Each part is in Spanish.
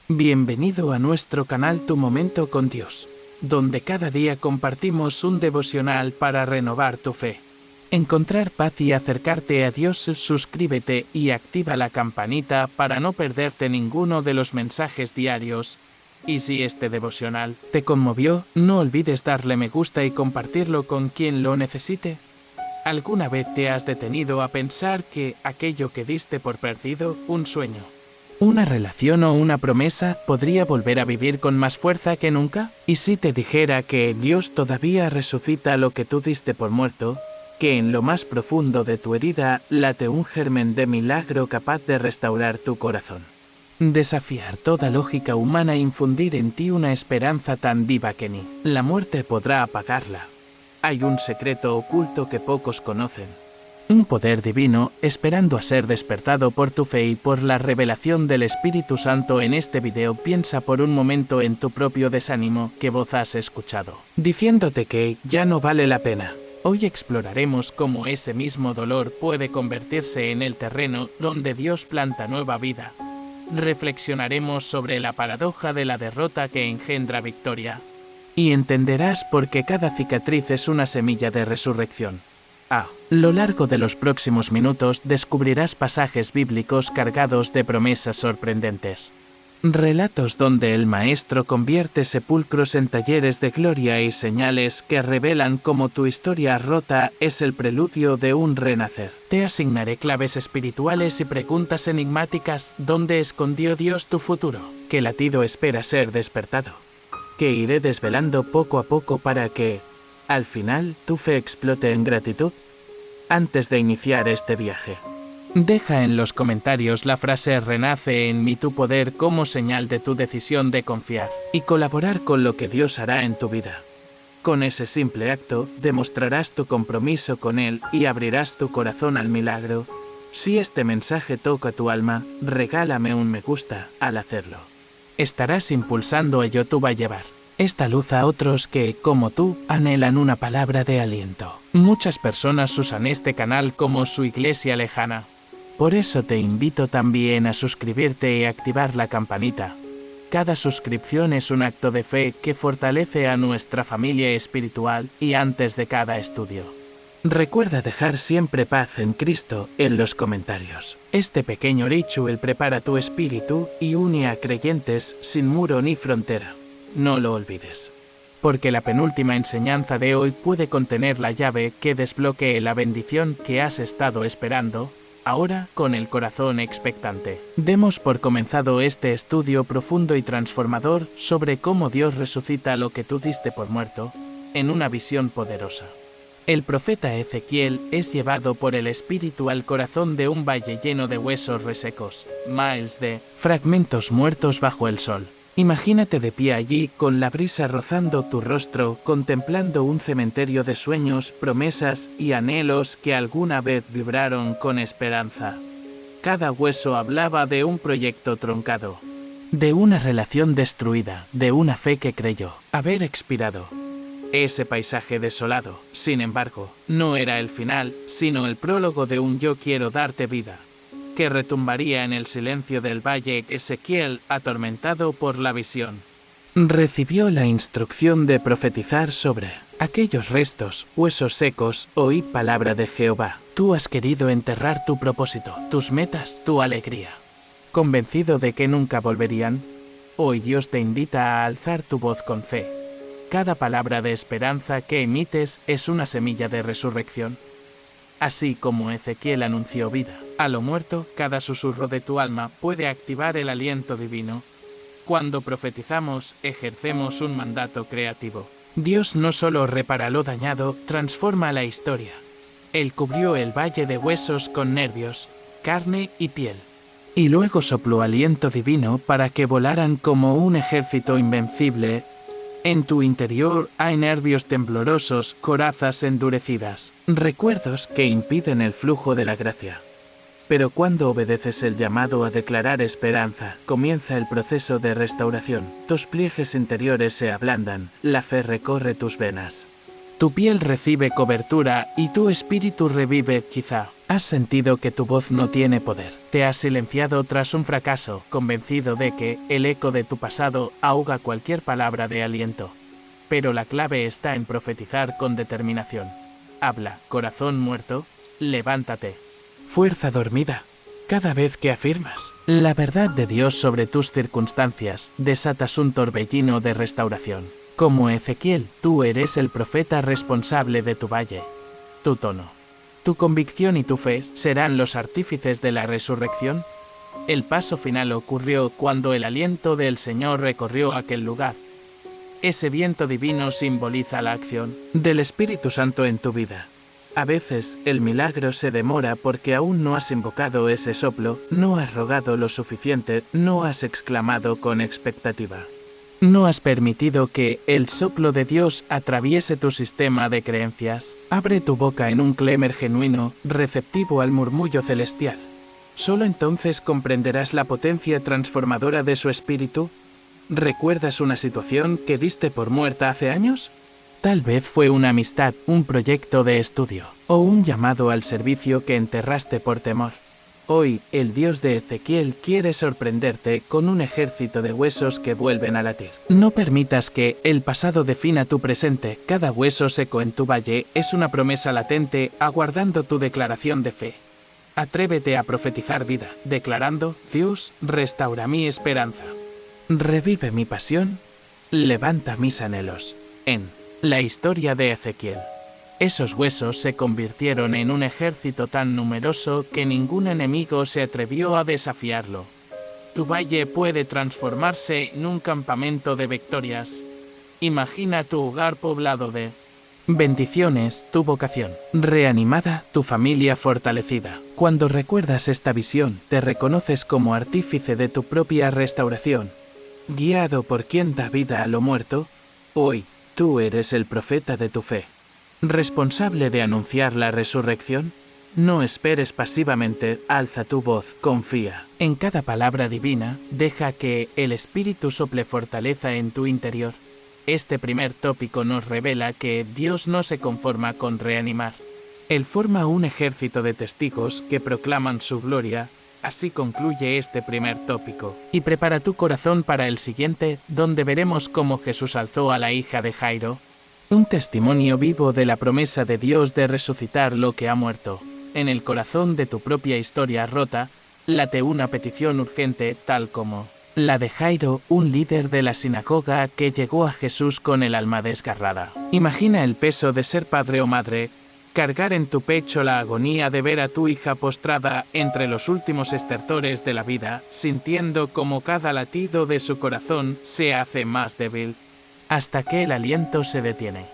Bienvenido a nuestro canal Tu Momento con Dios, donde cada día compartimos un devocional para renovar tu fe. Encontrar paz y acercarte a Dios. Suscríbete y activa la campanita para no perderte ninguno de los mensajes diarios. Y si este devocional te conmovió, no olvides darle me gusta y compartirlo con quien lo necesite. ¿Alguna vez te has detenido a pensar que aquello que diste por perdido, un sueño, una relación o una promesa, podría volver a vivir con más fuerza que nunca? ¿Y si te dijera que Dios todavía resucita lo que tú diste por muerto, que en lo más profundo de tu herida late un germen de milagro capaz de restaurar tu corazón? Desafiar toda lógica humana e infundir en ti una esperanza tan viva que ni la muerte podrá apagarla. Hay un secreto oculto que pocos conocen. Un poder divino, esperando a ser despertado por tu fe y por la revelación del Espíritu Santo. En este video piensa por un momento en tu propio desánimo. ¿Qué voz has escuchado diciéndote que ya no vale la pena? Hoy exploraremos cómo ese mismo dolor puede convertirse en el terreno donde Dios planta nueva vida. Reflexionaremos sobre la paradoja de la derrota que engendra victoria. Y entenderás por qué cada cicatriz es una semilla de resurrección. A lo largo de los próximos minutos descubrirás pasajes bíblicos cargados de promesas sorprendentes. Relatos donde el Maestro convierte sepulcros en talleres de gloria y señales que revelan cómo tu historia rota es el preludio de un renacer. Te asignaré claves espirituales y preguntas enigmáticas. ¿Dónde escondió Dios tu futuro? ¿Qué latido espera ser despertado? Que iré desvelando poco a poco para que, al final, tu fe explote en gratitud. Antes de iniciar este viaje, deja en los comentarios la frase "Renace en mí tu poder" como señal de tu decisión de confiar y colaborar con lo que Dios hará en tu vida. Con ese simple acto, demostrarás tu compromiso con Él y abrirás tu corazón al milagro. Si este mensaje toca tu alma, regálame un me gusta al hacerlo. Estarás impulsando a YouTube a llevar esta luz a otros que, como tú, anhelan una palabra de aliento. Muchas personas usan este canal como su iglesia lejana. Por eso te invito también a suscribirte y activar la campanita. Cada suscripción es un acto de fe que fortalece a nuestra familia espiritual. Y antes de cada estudio, recuerda dejar siempre paz en Cristo en los comentarios. Este pequeño ritual prepara tu espíritu y une a creyentes sin muro ni frontera. No lo olvides, porque la penúltima enseñanza de hoy puede contener la llave que desbloquee la bendición que has estado esperando. Ahora, con el corazón expectante, demos por comenzado este estudio profundo y transformador sobre cómo Dios resucita lo que tú diste por muerto, en una visión poderosa. El profeta Ezequiel es llevado por el Espíritu al corazón de un valle lleno de huesos resecos, miles de fragmentos muertos bajo el sol. Imagínate de pie allí, con la brisa rozando tu rostro, contemplando un cementerio de sueños, promesas y anhelos que alguna vez vibraron con esperanza. Cada hueso hablaba de un proyecto truncado, de una relación destruida, de una fe que creyó haber expirado. Ese paisaje desolado, sin embargo, no era el final, sino el prólogo de un "Yo quiero darte vida", que retumbaría en el silencio del valle. Ezequiel, atormentado por la visión, recibió la instrucción de profetizar sobre aquellos restos, huesos secos. Oíd palabra de Jehová. Tú has querido enterrar tu propósito, tus metas, tu alegría, convencido de que nunca volverían. Hoy Dios te invita a alzar tu voz con fe. Cada palabra de esperanza que emites es una semilla de resurrección. Así como Ezequiel anunció vida a lo muerto, cada susurro de tu alma puede activar el aliento divino. Cuando profetizamos, ejercemos un mandato creativo. Dios no solo repara lo dañado, transforma la historia. Él cubrió el valle de huesos con nervios, carne y piel. Y luego sopló aliento divino para que volaran como un ejército invencible. En tu interior hay nervios temblorosos, corazas endurecidas, recuerdos que impiden el flujo de la gracia. Pero cuando obedeces el llamado a declarar esperanza, comienza el proceso de restauración. Tus pliegues interiores se ablandan, la fe recorre tus venas. Tu piel recibe cobertura y tu espíritu revive. Quizá has sentido que tu voz no tiene poder. Te has silenciado tras un fracaso, convencido de que el eco de tu pasado ahoga cualquier palabra de aliento. Pero la clave está en profetizar con determinación. Habla, corazón muerto, levántate. Fuerza dormida. Cada vez que afirmas la verdad de Dios sobre tus circunstancias, desatas un torbellino de restauración. Como Ezequiel, tú eres el profeta responsable de tu valle. Tu tono, tu convicción y tu fe serán los artífices de la resurrección. El paso final ocurrió cuando el aliento del Señor recorrió aquel lugar. Ese viento divino simboliza la acción del Espíritu Santo en tu vida. A veces el milagro se demora porque aún no has invocado ese soplo, no has rogado lo suficiente, no has exclamado con expectativa. No has permitido que el soplo de Dios atraviese tu sistema de creencias. Abre tu boca en un clamor genuino, receptivo al murmullo celestial. Solo entonces comprenderás la potencia transformadora de su espíritu. ¿Recuerdas una situación que diste por muerta hace años? Tal vez fue una amistad, un proyecto de estudio, o un llamado al servicio que enterraste por temor. Hoy, el Dios de Ezequiel quiere sorprenderte con un ejército de huesos que vuelven a latir. No permitas que el pasado defina tu presente. Cada hueso seco en tu valle es una promesa latente aguardando tu declaración de fe. Atrévete a profetizar vida, declarando: Dios, restaura mi esperanza. Revive mi pasión, levanta mis anhelos. En la historia de Ezequiel, esos huesos se convirtieron en un ejército tan numeroso que ningún enemigo se atrevió a desafiarlo. Tu valle puede transformarse en un campamento de victorias. Imagina tu hogar poblado de bendiciones, tu vocación reanimada, tu familia fortalecida. Cuando recuerdas esta visión, te reconoces como artífice de tu propia restauración. Guiado por quien da vida a lo muerto, hoy, tú eres el profeta de tu fe. ¿Responsable de anunciar la resurrección? No esperes pasivamente, alza tu voz, confía. En cada palabra divina, deja que el Espíritu sople fortaleza en tu interior. Este primer tópico nos revela que Dios no se conforma con reanimar. Él forma un ejército de testigos que proclaman su gloria. Así concluye este primer tópico. Y prepara tu corazón para el siguiente, donde veremos cómo Jesús alzó a la hija de Jairo. Un testimonio vivo de la promesa de Dios de resucitar lo que ha muerto. En el corazón de tu propia historia rota, late una petición urgente tal como la de Jairo, un líder de la sinagoga que llegó a Jesús con el alma desgarrada. Imagina el peso de ser padre o madre, cargar en tu pecho la agonía de ver a tu hija postrada entre los últimos estertores de la vida, sintiendo como cada latido de su corazón se hace más débil, hasta que el aliento se detiene.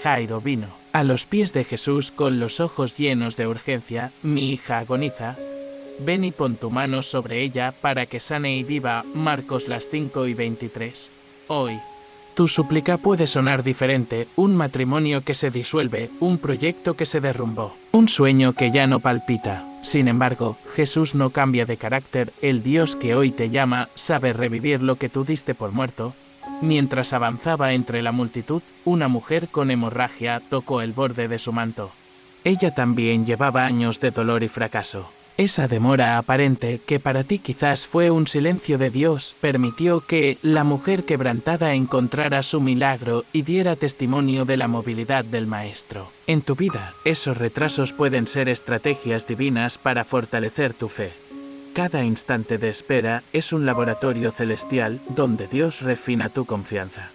Jairo vino a los pies de Jesús con los ojos llenos de urgencia. Mi hija agoniza. Ven y pon tu mano sobre ella para que sane y viva. Marcos 5:23. Hoy, tu súplica puede sonar diferente. Un matrimonio que se disuelve, un proyecto que se derrumbó, un sueño que ya no palpita. Sin embargo, Jesús no cambia de carácter. El Dios que hoy te llama sabe revivir lo que tú diste por muerto. Mientras avanzaba entre la multitud, una mujer con hemorragia tocó el borde de su manto. Ella también llevaba años de dolor y fracaso. Esa demora aparente, que para ti quizás fue un silencio de Dios, permitió que la mujer quebrantada encontrara su milagro y diera testimonio de la movilidad del Maestro. En tu vida, esos retrasos pueden ser estrategias divinas para fortalecer tu fe. Cada instante de espera es un laboratorio celestial donde Dios refina tu confianza,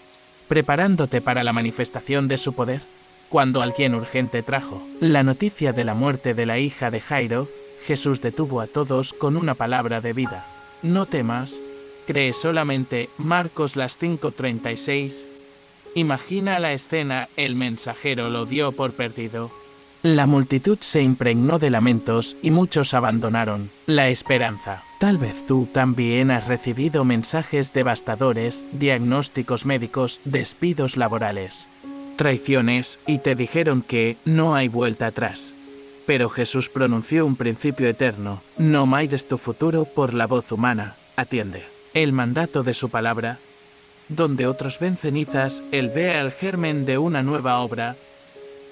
preparándote para la manifestación de su poder. Cuando alguien urgente trajo la noticia de la muerte de la hija de Jairo, Jesús detuvo a todos con una palabra de vida. No temas, cree solamente. Marcos 5:36. Imagina la escena, el mensajero lo dio por perdido. La multitud se impregnó de lamentos y muchos abandonaron la esperanza. Tal vez tú también has recibido mensajes devastadores, diagnósticos médicos, despidos laborales, traiciones, y te dijeron que no hay vuelta atrás. Pero Jesús pronunció un principio eterno: no mires tu futuro por la voz humana, atiende el mandato de su palabra. Donde otros ven cenizas, Él ve el germen de una nueva obra.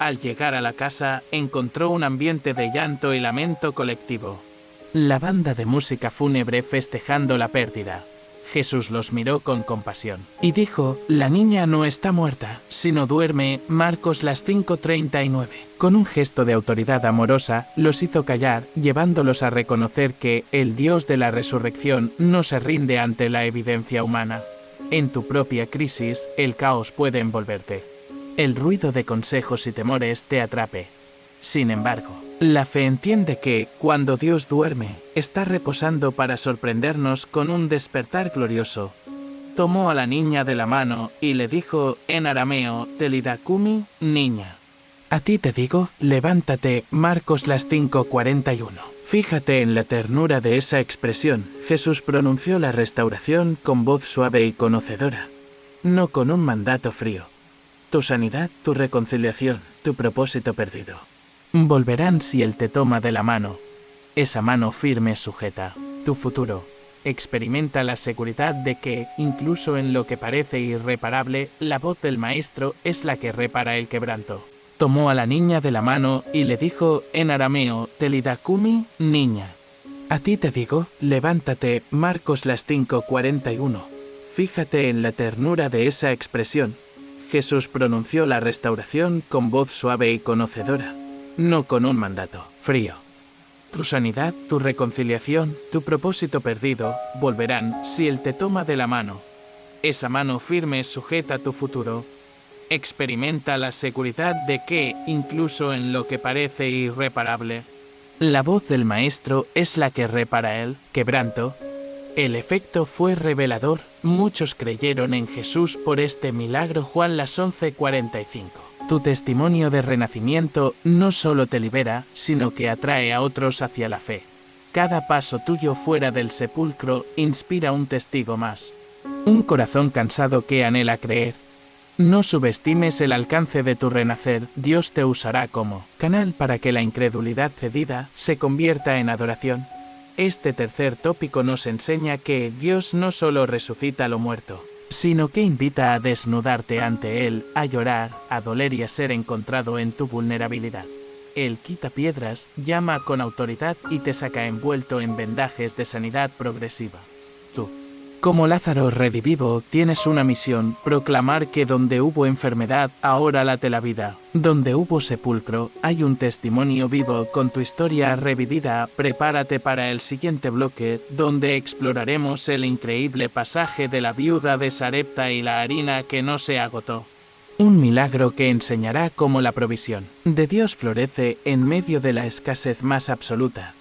al llegar a la casa, encontró un ambiente de llanto y lamento colectivo. La banda de música fúnebre festejando la pérdida. Jesús los miró con compasión y dijo: la niña no está muerta, sino duerme. Marcos las 5:39. Con un gesto de autoridad amorosa, los hizo callar, llevándolos a reconocer que el Dios de la resurrección no se rinde ante la evidencia humana. En tu propia crisis, el caos puede envolverte. El ruido de consejos y temores te atrape. Sin embargo, la fe entiende que, cuando Dios duerme, está reposando para sorprendernos con un despertar glorioso. Tomó a la niña de la mano y le dijo en arameo: Telida cumi, niña. A ti te digo, levántate. Marcos las 5:41. Fíjate en la ternura de esa expresión. Jesús pronunció la restauración con voz suave y conocedora, no con un mandato frío. Tu sanidad, tu reconciliación, tu propósito perdido volverán si Él te toma de la mano. Esa mano firme sujeta tu futuro. Experimenta la seguridad de que, incluso en lo que parece irreparable, la voz del Maestro es la que repara el quebranto. Tomó a la niña de la mano y le dijo en arameo: Telida cumi, niña. A ti te digo, levántate. Marcos las 5:41. Fíjate en la ternura de esa expresión. Jesús pronunció la restauración con voz suave y conocedora, no con un mandato frío. Tu sanidad, tu reconciliación, tu propósito perdido, volverán si Él te toma de la mano. Esa mano firme sujeta tu futuro. Experimenta la seguridad de que, incluso en lo que parece irreparable, la voz del Maestro es la que repara el quebranto. El efecto fue revelador. Muchos creyeron en Jesús por este milagro. Juan las 11:45. Tu testimonio de renacimiento no solo te libera, sino que atrae a otros hacia la fe. Cada paso tuyo fuera del sepulcro inspira un testigo más. Un corazón cansado que anhela creer. No subestimes el alcance de tu renacer. Dios te usará como canal para que la incredulidad cedida se convierta en adoración. Este tercer tópico nos enseña que Dios no solo resucita lo muerto, sino que invita a desnudarte ante Él, a llorar, a doler y a ser encontrado en tu vulnerabilidad. Él quita piedras, llama con autoridad y te saca envuelto en vendajes de sanidad progresiva. Tú, como Lázaro redivivo, tienes una misión: proclamar que donde hubo enfermedad, ahora late la vida. Donde hubo sepulcro, hay un testimonio vivo. Con tu historia revivida, prepárate para el siguiente bloque, donde exploraremos el increíble pasaje de la viuda de Sarepta y la harina que no se agotó. Un milagro que enseñará cómo la provisión de Dios florece en medio de la escasez más absoluta.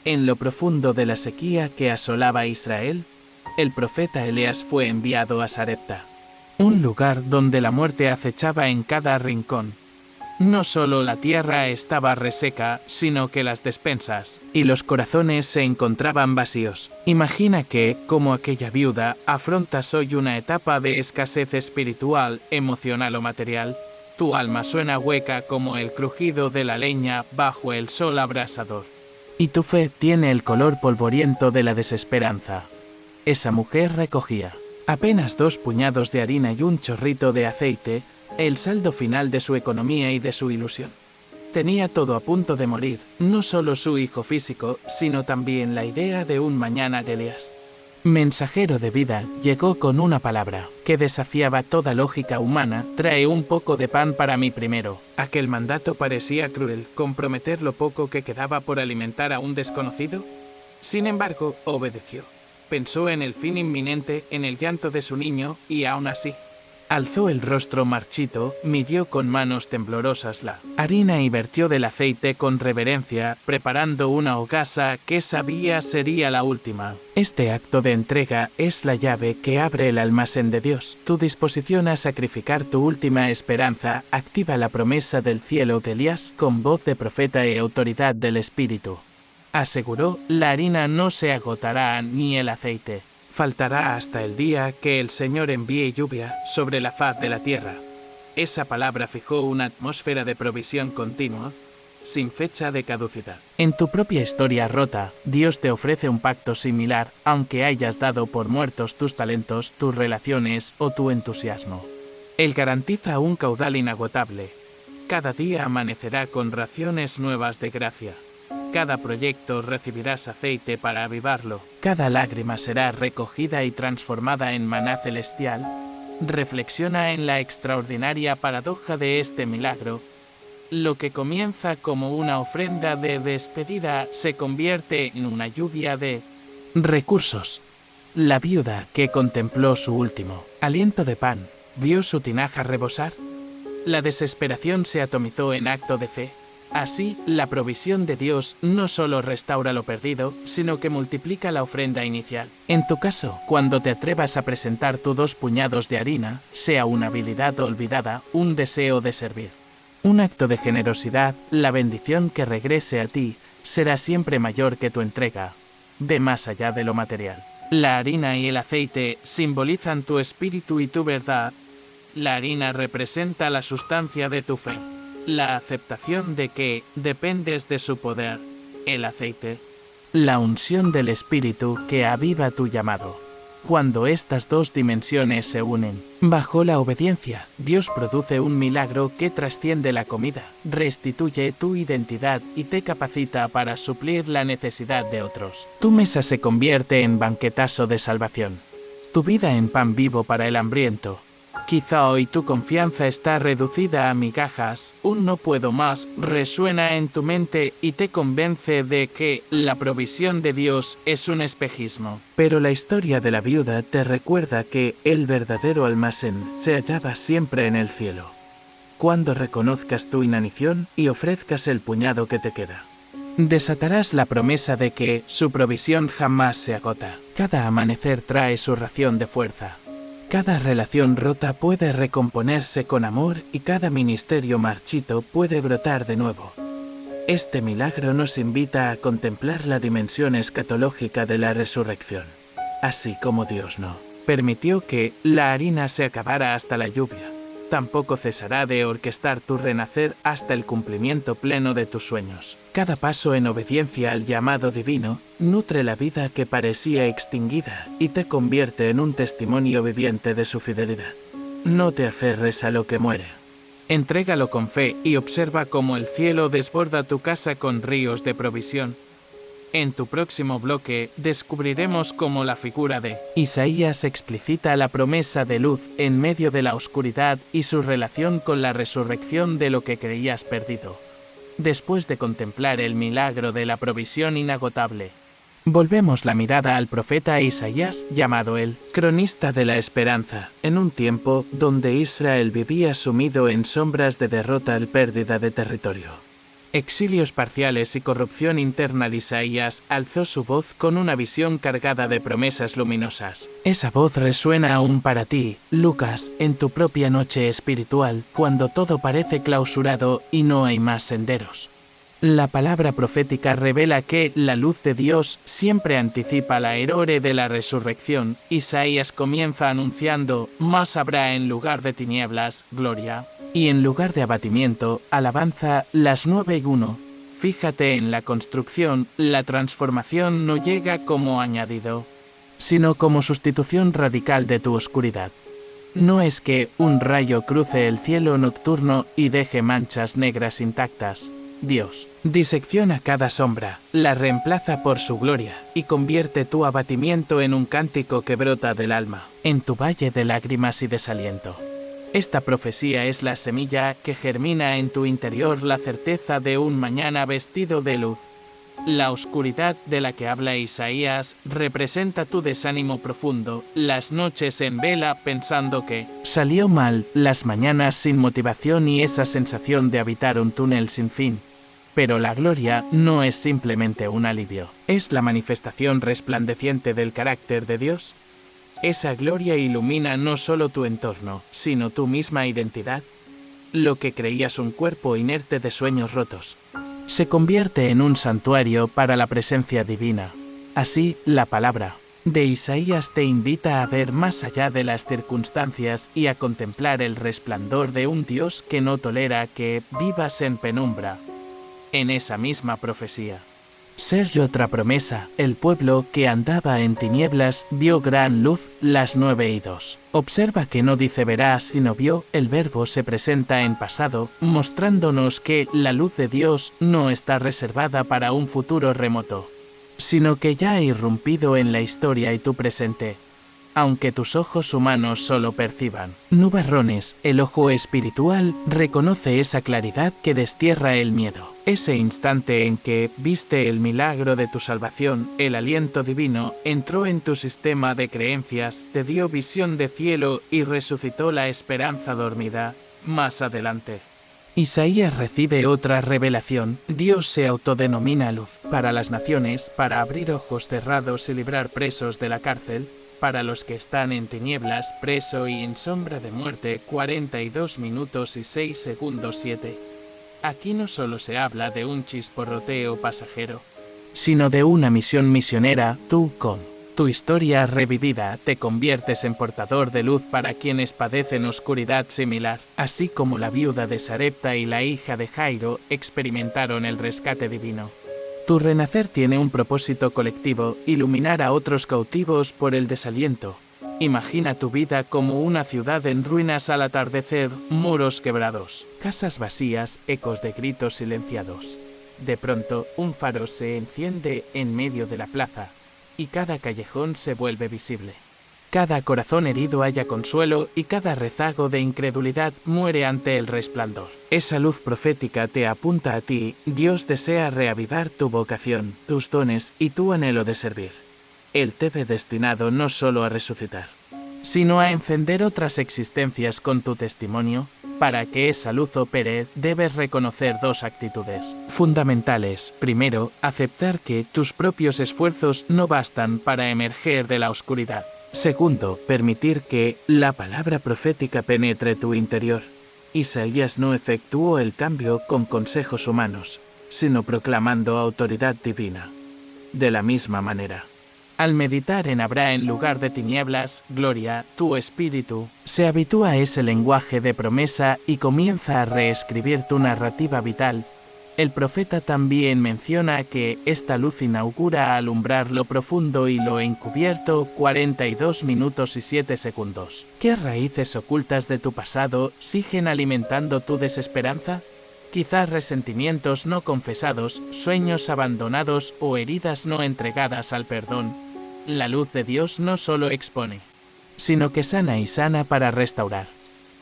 En lo profundo de la sequía que asolaba a Israel, el profeta Elías fue enviado a Sarepta, un lugar donde la muerte acechaba en cada rincón. No solo la tierra estaba reseca, sino que las despensas y los corazones se encontraban vacíos. Imagina que, como aquella viuda, afrontas hoy una etapa de escasez espiritual, emocional o material. Tu alma suena hueca como el crujido de la leña bajo el sol abrasador. Y tu fe tiene el color polvoriento de la desesperanza. Esa mujer recogía apenas 2 puñados de harina y un chorrito de aceite, el saldo final de su economía y de su ilusión. Tenía todo a punto de morir, no solo su hijo físico, sino también la idea de un mañana de Elías. Mensajero de vida, llegó con una palabra que desafiaba toda lógica humana: trae un poco de pan para mí primero. Aquel mandato parecía cruel, comprometer lo poco que quedaba por alimentar a un desconocido. Sin embargo, obedeció. Pensó en el fin inminente, en el llanto de su niño, y aún así, alzó el rostro marchito, midió con manos temblorosas la harina y vertió del aceite con reverencia, preparando una hogaza que sabía sería la última. Este acto de entrega es la llave que abre el almacén de Dios. Tu disposición a sacrificar tu última esperanza activa la promesa del cielo de Elías con voz de profeta y autoridad del Espíritu. Aseguró: la harina no se agotará ni el aceite. Faltará hasta el día que el Señor envíe lluvia sobre la faz de la tierra. Esa palabra fijó una atmósfera de provisión continua, sin fecha de caducidad. En tu propia historia rota, Dios te ofrece un pacto similar, aunque hayas dado por muertos tus talentos, tus relaciones o tu entusiasmo. Él garantiza un caudal inagotable. Cada día amanecerá con raciones nuevas de gracia. Cada proyecto recibirás aceite para avivarlo. Cada lágrima será recogida y transformada en maná celestial. Reflexiona en la extraordinaria paradoja de este milagro. Lo que comienza como una ofrenda de despedida se convierte en una lluvia de recursos. La viuda que contempló su último aliento de pan, ¿vio su tinaja rebosar? La desesperación se atomizó en acto de fe. Así, la provisión de Dios no solo restaura lo perdido, sino que multiplica la ofrenda inicial. En tu caso, cuando te atrevas a presentar tus 2 puñados de harina, sea una habilidad olvidada, un deseo de servir, un acto de generosidad, la bendición que regrese a ti será siempre mayor que tu entrega. Ve más allá de lo material. La harina y el aceite simbolizan tu espíritu y tu verdad. La harina representa la sustancia de tu fe, la aceptación de que dependes de su poder. El aceite, la unción del espíritu que aviva tu llamado. Cuando estas 2 dimensiones se unen, bajo la obediencia, Dios produce un milagro que trasciende la comida, restituye tu identidad y te capacita para suplir la necesidad de otros. Tu mesa se convierte en banquetazo de salvación, tu vida en pan vivo para el hambriento. Quizá hoy tu confianza está reducida a migajas, un no puedo más resuena en tu mente y te convence de que la provisión de Dios es un espejismo. Pero la historia de la viuda te recuerda que el verdadero almacén se hallaba siempre en el cielo. Cuando reconozcas tu inanición y ofrezcas el puñado que te queda, desatarás la promesa de que su provisión jamás se agota. Cada amanecer trae su ración de fuerza. Cada relación rota puede recomponerse con amor y cada ministerio marchito puede brotar de nuevo. Este milagro nos invita a contemplar la dimensión escatológica de la resurrección. Así como Dios no permitió que la harina se acabara hasta la lluvia, tampoco cesará de orquestar tu renacer hasta el cumplimiento pleno de tus sueños. Cada paso en obediencia al llamado divino nutre la vida que parecía extinguida y te convierte en un testimonio viviente de su fidelidad. No te aferres a lo que muere. Entrégalo con fe y observa cómo el cielo desborda tu casa con ríos de provisión. En tu próximo bloque descubriremos cómo la figura de Isaías explicita la promesa de luz en medio de la oscuridad y su relación con la resurrección de lo que creías perdido. Después de contemplar el milagro de la provisión inagotable, volvemos la mirada al profeta Isaías, llamado el cronista de la esperanza, en un tiempo donde Israel vivía sumido en sombras de derrota y pérdida de territorio. Exilios parciales y corrupción interna. Isaías alzó su voz con una visión cargada de promesas luminosas. Esa voz resuena aún para ti, Lucas, en tu propia noche espiritual, cuando todo parece clausurado y no hay más senderos. La palabra profética revela que la luz de Dios siempre anticipa la aurora de la resurrección. Isaías comienza anunciando: más habrá en lugar de tinieblas, gloria, y en lugar de abatimiento, alabanza. Las 9:1. Fíjate en la construcción, la transformación no llega como añadido, sino como sustitución radical de tu oscuridad. No es que un rayo cruce el cielo nocturno y deje manchas negras intactas. Dios disecciona cada sombra, la reemplaza por su gloria, y convierte tu abatimiento en un cántico que brota del alma, en tu valle de lágrimas y desaliento. Esta profecía es la semilla que germina en tu interior la certeza de un mañana vestido de luz. La oscuridad de la que habla Isaías representa tu desánimo profundo, las noches en vela pensando que salió mal, las mañanas sin motivación y esa sensación de habitar un túnel sin fin. Pero la gloria no es simplemente un alivio, es la manifestación resplandeciente del carácter de Dios. Esa gloria ilumina no solo tu entorno, sino tu misma identidad. Lo que creías un cuerpo inerte de sueños rotos se convierte en un santuario para la presencia divina. Así, la palabra de Isaías te invita a ver más allá de las circunstancias y a contemplar el resplandor de un Dios que no tolera que vivas en penumbra. En esa misma profecía Ser y otra promesa. El pueblo que andaba en tinieblas vio gran luz, las 9:02. Observa que no dice verá sino vio, el verbo se presenta en pasado, mostrándonos que la luz de Dios no está reservada para un futuro remoto, sino que ya ha irrumpido en la historia y tu presente, aunque tus ojos humanos solo perciban nubarrones. El ojo espiritual reconoce esa claridad que destierra el miedo. Ese instante en que viste el milagro de tu salvación, el aliento divino entró en tu sistema de creencias, te dio visión de cielo y resucitó la esperanza dormida. Más adelante, Isaías recibe otra revelación. Dios se autodenomina luz para las naciones, para abrir ojos cerrados y librar presos de la cárcel, para los que están en tinieblas, preso y en sombra de muerte. 42 minutos y 6 segundos 7. Aquí no solo se habla de un chisporroteo pasajero, sino de una misión misionera. Tú, con tu historia revivida, te conviertes en portador de luz para quienes padecen oscuridad similar, así como la viuda de Sarepta y la hija de Jairo experimentaron el rescate divino. Tu renacer tiene un propósito colectivo: iluminar a otros cautivos por el desaliento. Imagina tu vida como una ciudad en ruinas al atardecer, muros quebrados, casas vacías, ecos de gritos silenciados. De pronto, un faro se enciende en medio de la plaza, y cada callejón se vuelve visible. Cada corazón herido halla consuelo y cada rezago de incredulidad muere ante el resplandor. Esa luz profética te apunta a ti. Dios desea reavivar tu vocación, tus dones y tu anhelo de servir. Él te ve destinado no solo a resucitar, sino a encender otras existencias con tu testimonio. Para que esa luz opere, debes reconocer dos actitudes fundamentales. Primero, aceptar que tus propios esfuerzos no bastan para emerger de la oscuridad. Segundo, permitir que la palabra profética penetre tu interior. Isaías no efectuó el cambio con consejos humanos, sino proclamando autoridad divina. De la misma manera, al meditar en habrá en lugar de tinieblas, gloria, tu espíritu se habitúa a ese lenguaje de promesa y comienza a reescribir tu narrativa vital. El profeta también menciona que esta luz inaugura alumbrar lo profundo y lo encubierto. 42 minutos y 7 segundos. ¿Qué raíces ocultas de tu pasado siguen alimentando tu desesperanza? Quizás resentimientos no confesados, sueños abandonados o heridas no entregadas al perdón. La luz de Dios no solo expone, sino que sana y sana para restaurar.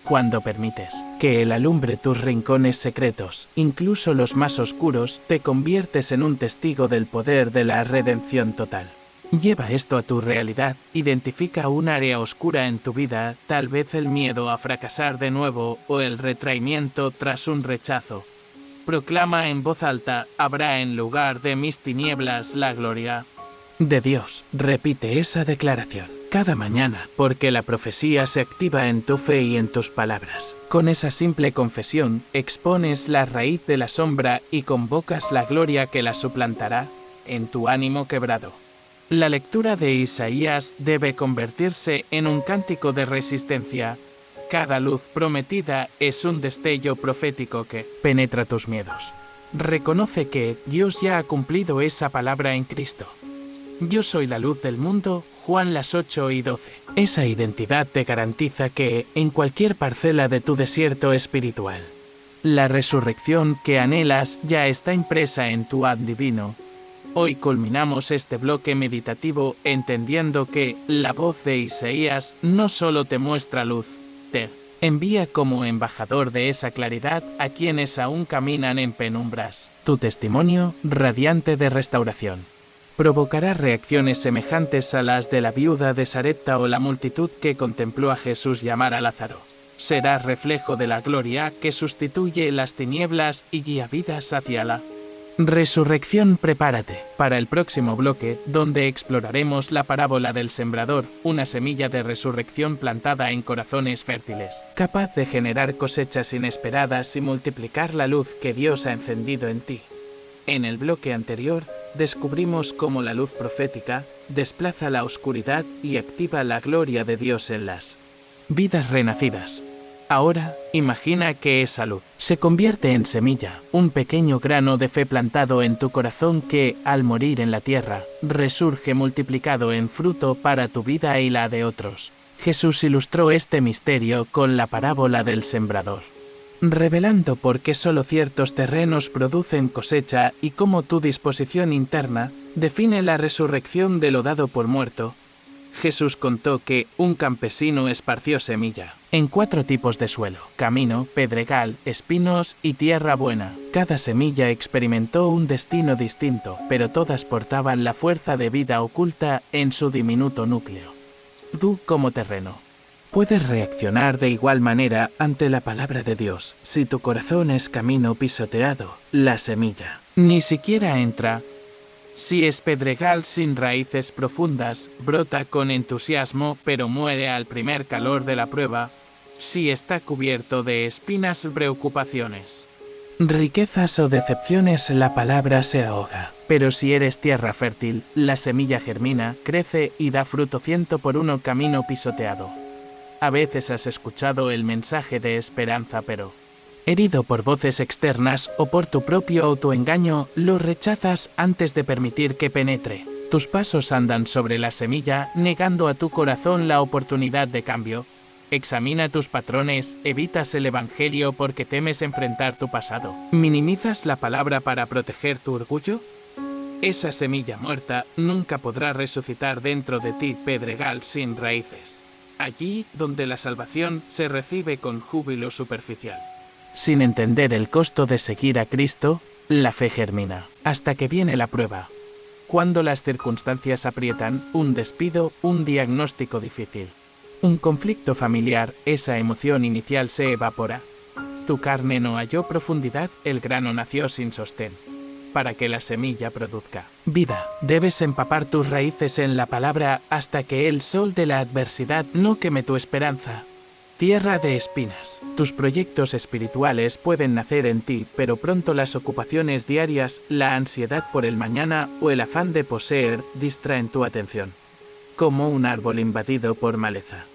Cuando permites que Él alumbre tus rincones secretos, incluso los más oscuros, te conviertes en un testigo del poder de la redención total. Lleva esto a tu realidad, identifica un área oscura en tu vida, tal vez el miedo a fracasar de nuevo o el retraimiento tras un rechazo. Proclama en voz alta: habrá en lugar de mis tinieblas la gloria de Dios. Repite esa declaración cada mañana, porque la profecía se activa en tu fe y en tus palabras. Con esa simple confesión, expones la raíz de la sombra y convocas la gloria que la suplantará en tu ánimo quebrado. La lectura de Isaías debe convertirse en un cántico de resistencia. Cada luz prometida es un destello profético que penetra tus miedos. Reconoce que Dios ya ha cumplido esa palabra en Cristo. Yo soy la luz del mundo, Juan 8:12. Esa identidad te garantiza que, en cualquier parcela de tu desierto espiritual, la resurrección que anhelas ya está impresa en tu ADN divino. Hoy culminamos este bloque meditativo entendiendo que la voz de Isaías no solo te muestra luz, te envía como embajador de esa claridad a quienes aún caminan en penumbras. Tu testimonio, radiante de restauración, provocará reacciones semejantes a las de la viuda de Sarepta o la multitud que contempló a Jesús llamar a Lázaro. Será reflejo de la gloria que sustituye las tinieblas y guía vidas hacia la resurrección. Prepárate para el próximo bloque, donde exploraremos la parábola del sembrador, una semilla de resurrección plantada en corazones fértiles, capaz de generar cosechas inesperadas y multiplicar la luz que Dios ha encendido en ti. En el bloque anterior, descubrimos cómo la luz profética desplaza la oscuridad y activa la gloria de Dios en las vidas renacidas. Ahora, imagina que es salud. Se convierte en semilla, un pequeño grano de fe plantado en tu corazón que, al morir en la tierra, resurge multiplicado en fruto para tu vida y la de otros. Jesús ilustró este misterio con la parábola del sembrador, revelando por qué solo ciertos terrenos producen cosecha y cómo tu disposición interna define la resurrección de lo dado por muerto. Jesús contó que un campesino esparció semilla en 4 tipos de suelo: camino, pedregal, espinos y tierra buena. Cada semilla experimentó un destino distinto, pero todas portaban la fuerza de vida oculta en su diminuto núcleo. Tú, como terreno, puedes reaccionar de igual manera ante la palabra de Dios. Si tu corazón es camino pisoteado, la semilla ni siquiera entra. Si es pedregal sin raíces profundas, brota con entusiasmo pero muere al primer calor de la prueba. Si está cubierto de espinas, preocupaciones, riquezas o decepciones, la palabra se ahoga. Pero si eres tierra fértil, la semilla germina, crece y da fruto 100 por 1. Camino pisoteado. A veces has escuchado el mensaje de esperanza, pero, herido por voces externas o por tu propio autoengaño, lo rechazas antes de permitir que penetre. Tus pasos andan sobre la semilla, negando a tu corazón la oportunidad de cambio. Examina tus patrones, evitas el evangelio porque temes enfrentar tu pasado. ¿Minimizas la palabra para proteger tu orgullo? Esa semilla muerta nunca podrá resucitar dentro de ti, pedregal sin raíces. Allí donde la salvación se recibe con júbilo superficial. Sin entender el costo de seguir a Cristo, la fe germina, hasta que viene la prueba. Cuando las circunstancias aprietan, un despido, un diagnóstico difícil, un conflicto familiar, esa emoción inicial se evapora. Tu carne no halló profundidad, el grano nació sin sostén. Para que la semilla produzca vida, debes empapar tus raíces en la palabra hasta que el sol de la adversidad no queme tu esperanza. Tierra de espinas. Tus proyectos espirituales pueden nacer en ti, pero pronto las ocupaciones diarias, la ansiedad por el mañana o el afán de poseer distraen tu atención. Como un árbol invadido por maleza,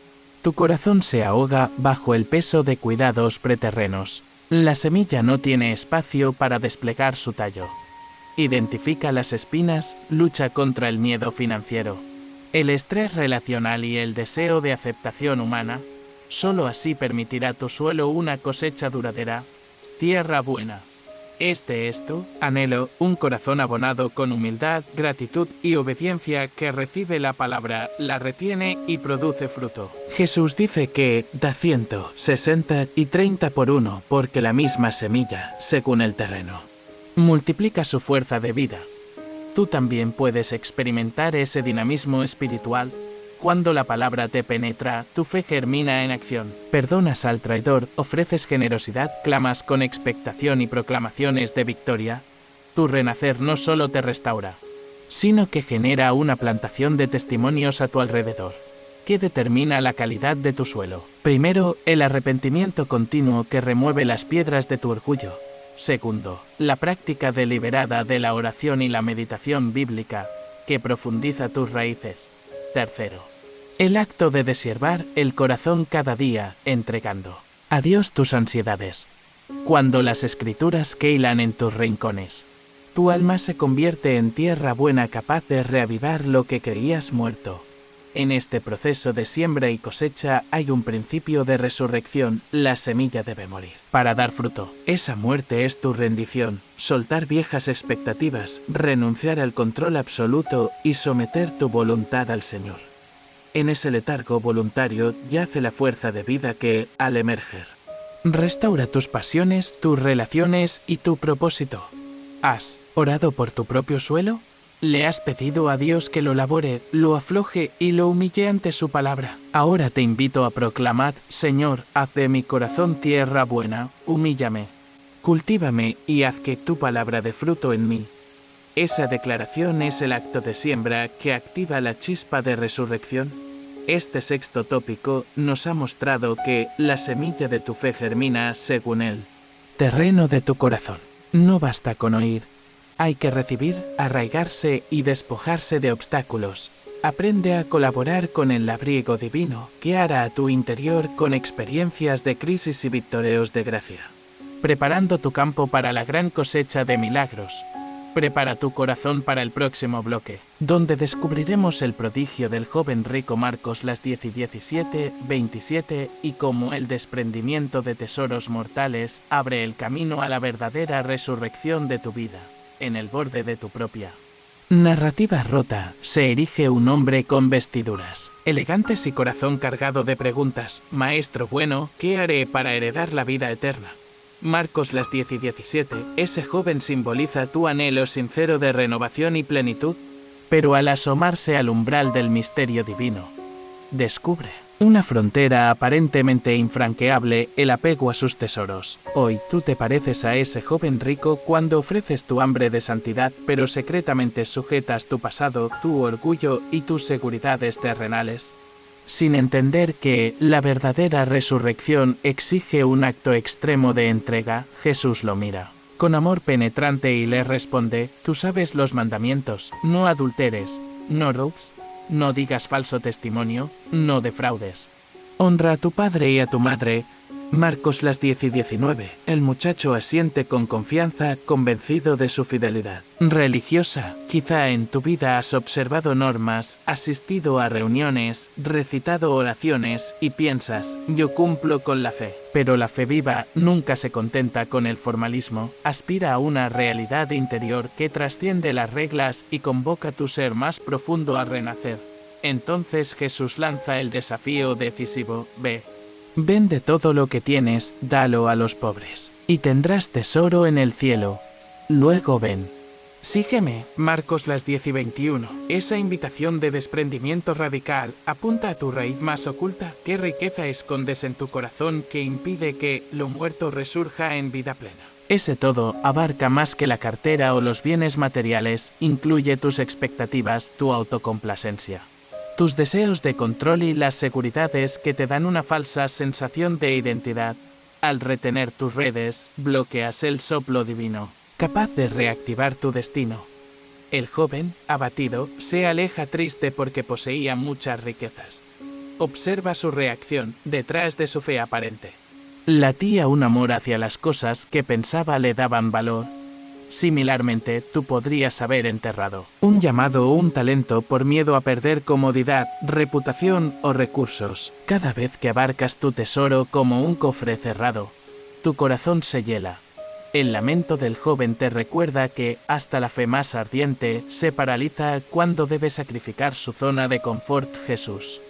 tu corazón se ahoga bajo el peso de cuidados preterrenos. La semilla no tiene espacio para desplegar su tallo. Identifica las espinas, lucha contra el miedo financiero, el estrés relacional y el deseo de aceptación humana. Solo así permitirá tu suelo una cosecha duradera. Tierra buena. Este es tu anhelo, un corazón abonado con humildad, gratitud y obediencia que recibe la palabra, la retiene y produce fruto. Jesús dice que da 100, 60 y 30 por 1 porque la misma semilla, según el terreno, multiplica su fuerza de vida. Tú también puedes experimentar ese dinamismo espiritual. Cuando la palabra te penetra, tu fe germina en acción. Perdonas al traidor, ofreces generosidad, clamas con expectación y proclamaciones de victoria. Tu renacer no solo te restaura, sino que genera una plantación de testimonios a tu alrededor. ¿Qué determina la calidad de tu suelo? Primero, el arrepentimiento continuo que remueve las piedras de tu orgullo. Segundo, la práctica deliberada de la oración y la meditación bíblica, que profundiza tus raíces. Tercero, el acto de desiervar el corazón cada día, entregando a Dios tus ansiedades. Cuando las escrituras queilan en tus rincones, tu alma se convierte en tierra buena capaz de reavivar lo que creías muerto. En este proceso de siembra y cosecha hay un principio de resurrección, la semilla debe morir para dar fruto. Esa muerte es tu rendición, soltar viejas expectativas, renunciar al control absoluto y someter tu voluntad al Señor. En ese letargo voluntario yace la fuerza de vida que, al emerger, restaura tus pasiones, tus relaciones y tu propósito. ¿Has orado por tu propio suelo? ¿Le has pedido a Dios que lo labore, lo afloje y lo humille ante su palabra? Ahora te invito a proclamar: Señor, haz de mi corazón tierra buena, humíllame, cultívame y haz que tu palabra dé fruto en mí. Esa declaración es el acto de siembra que activa la chispa de resurrección. Este sexto tópico nos ha mostrado que la semilla de tu fe germina según el terreno de tu corazón. No basta con oír. Hay que recibir, arraigarse y despojarse de obstáculos. Aprende a colaborar con el labriego divino que hará a tu interior con experiencias de crisis y victorios de gracia, preparando tu campo para la gran cosecha de milagros. Prepara tu corazón para el próximo bloque, donde descubriremos el prodigio del joven rico Marcos las 10 y 17, 27 y cómo el desprendimiento de tesoros mortales abre el camino a la verdadera resurrección de tu vida, en el borde de tu propia narrativa rota. Se erige un hombre con vestiduras elegantes y corazón cargado de preguntas. Maestro bueno, ¿qué haré para heredar la vida eterna? Marcos las 10 y 17, ese joven simboliza tu anhelo sincero de renovación y plenitud, pero al asomarse al umbral del misterio divino, descubre una frontera aparentemente infranqueable, el apego a sus tesoros. Hoy tú te pareces a ese joven rico cuando ofreces tu hambre de santidad, pero secretamente sujetas tu pasado, tu orgullo y tus seguridades terrenales, sin entender que la verdadera resurrección exige un acto extremo de entrega. Jesús lo mira con amor penetrante y le responde: tú sabes los mandamientos, no adulteres, no robes, no digas falso testimonio, no defraudes. Honra a tu padre y a tu madre. Marcos las 10 y 19. El muchacho asiente con confianza, convencido de su fidelidad religiosa. Quizá en tu vida has observado normas, asistido a reuniones, recitado oraciones y piensas: yo cumplo con la fe. Pero la fe viva nunca se contenta con el formalismo, aspira a una realidad interior que trasciende las reglas y convoca tu ser más profundo a renacer. Entonces Jesús lanza el desafío decisivo: ve. Vende todo lo que tienes, dalo a los pobres, y tendrás tesoro en el cielo. Luego ven. Sígueme. Marcos las 10 y 21. Esa invitación de desprendimiento radical apunta a tu raíz más oculta. ¿Qué riqueza escondes en tu corazón que impide que lo muerto resurja en vida plena? Ese todo abarca más que la cartera o los bienes materiales, incluye tus expectativas, tu autocomplacencia, tus deseos de control y las seguridades que te dan una falsa sensación de identidad. Al retener tus redes, bloqueas el soplo divino, capaz de reactivar tu destino. El joven, abatido, se aleja triste porque poseía muchas riquezas. Observa su reacción detrás de su fe aparente. Latía un amor hacia las cosas que pensaba le daban valor. Similarmente, tú podrías haber enterrado un llamado o un talento por miedo a perder comodidad, reputación o recursos. Cada vez que abarcas tu tesoro como un cofre cerrado, tu corazón se hiela. El lamento del joven te recuerda que, hasta la fe más ardiente, se paraliza cuando debe sacrificar su zona de confort. Jesús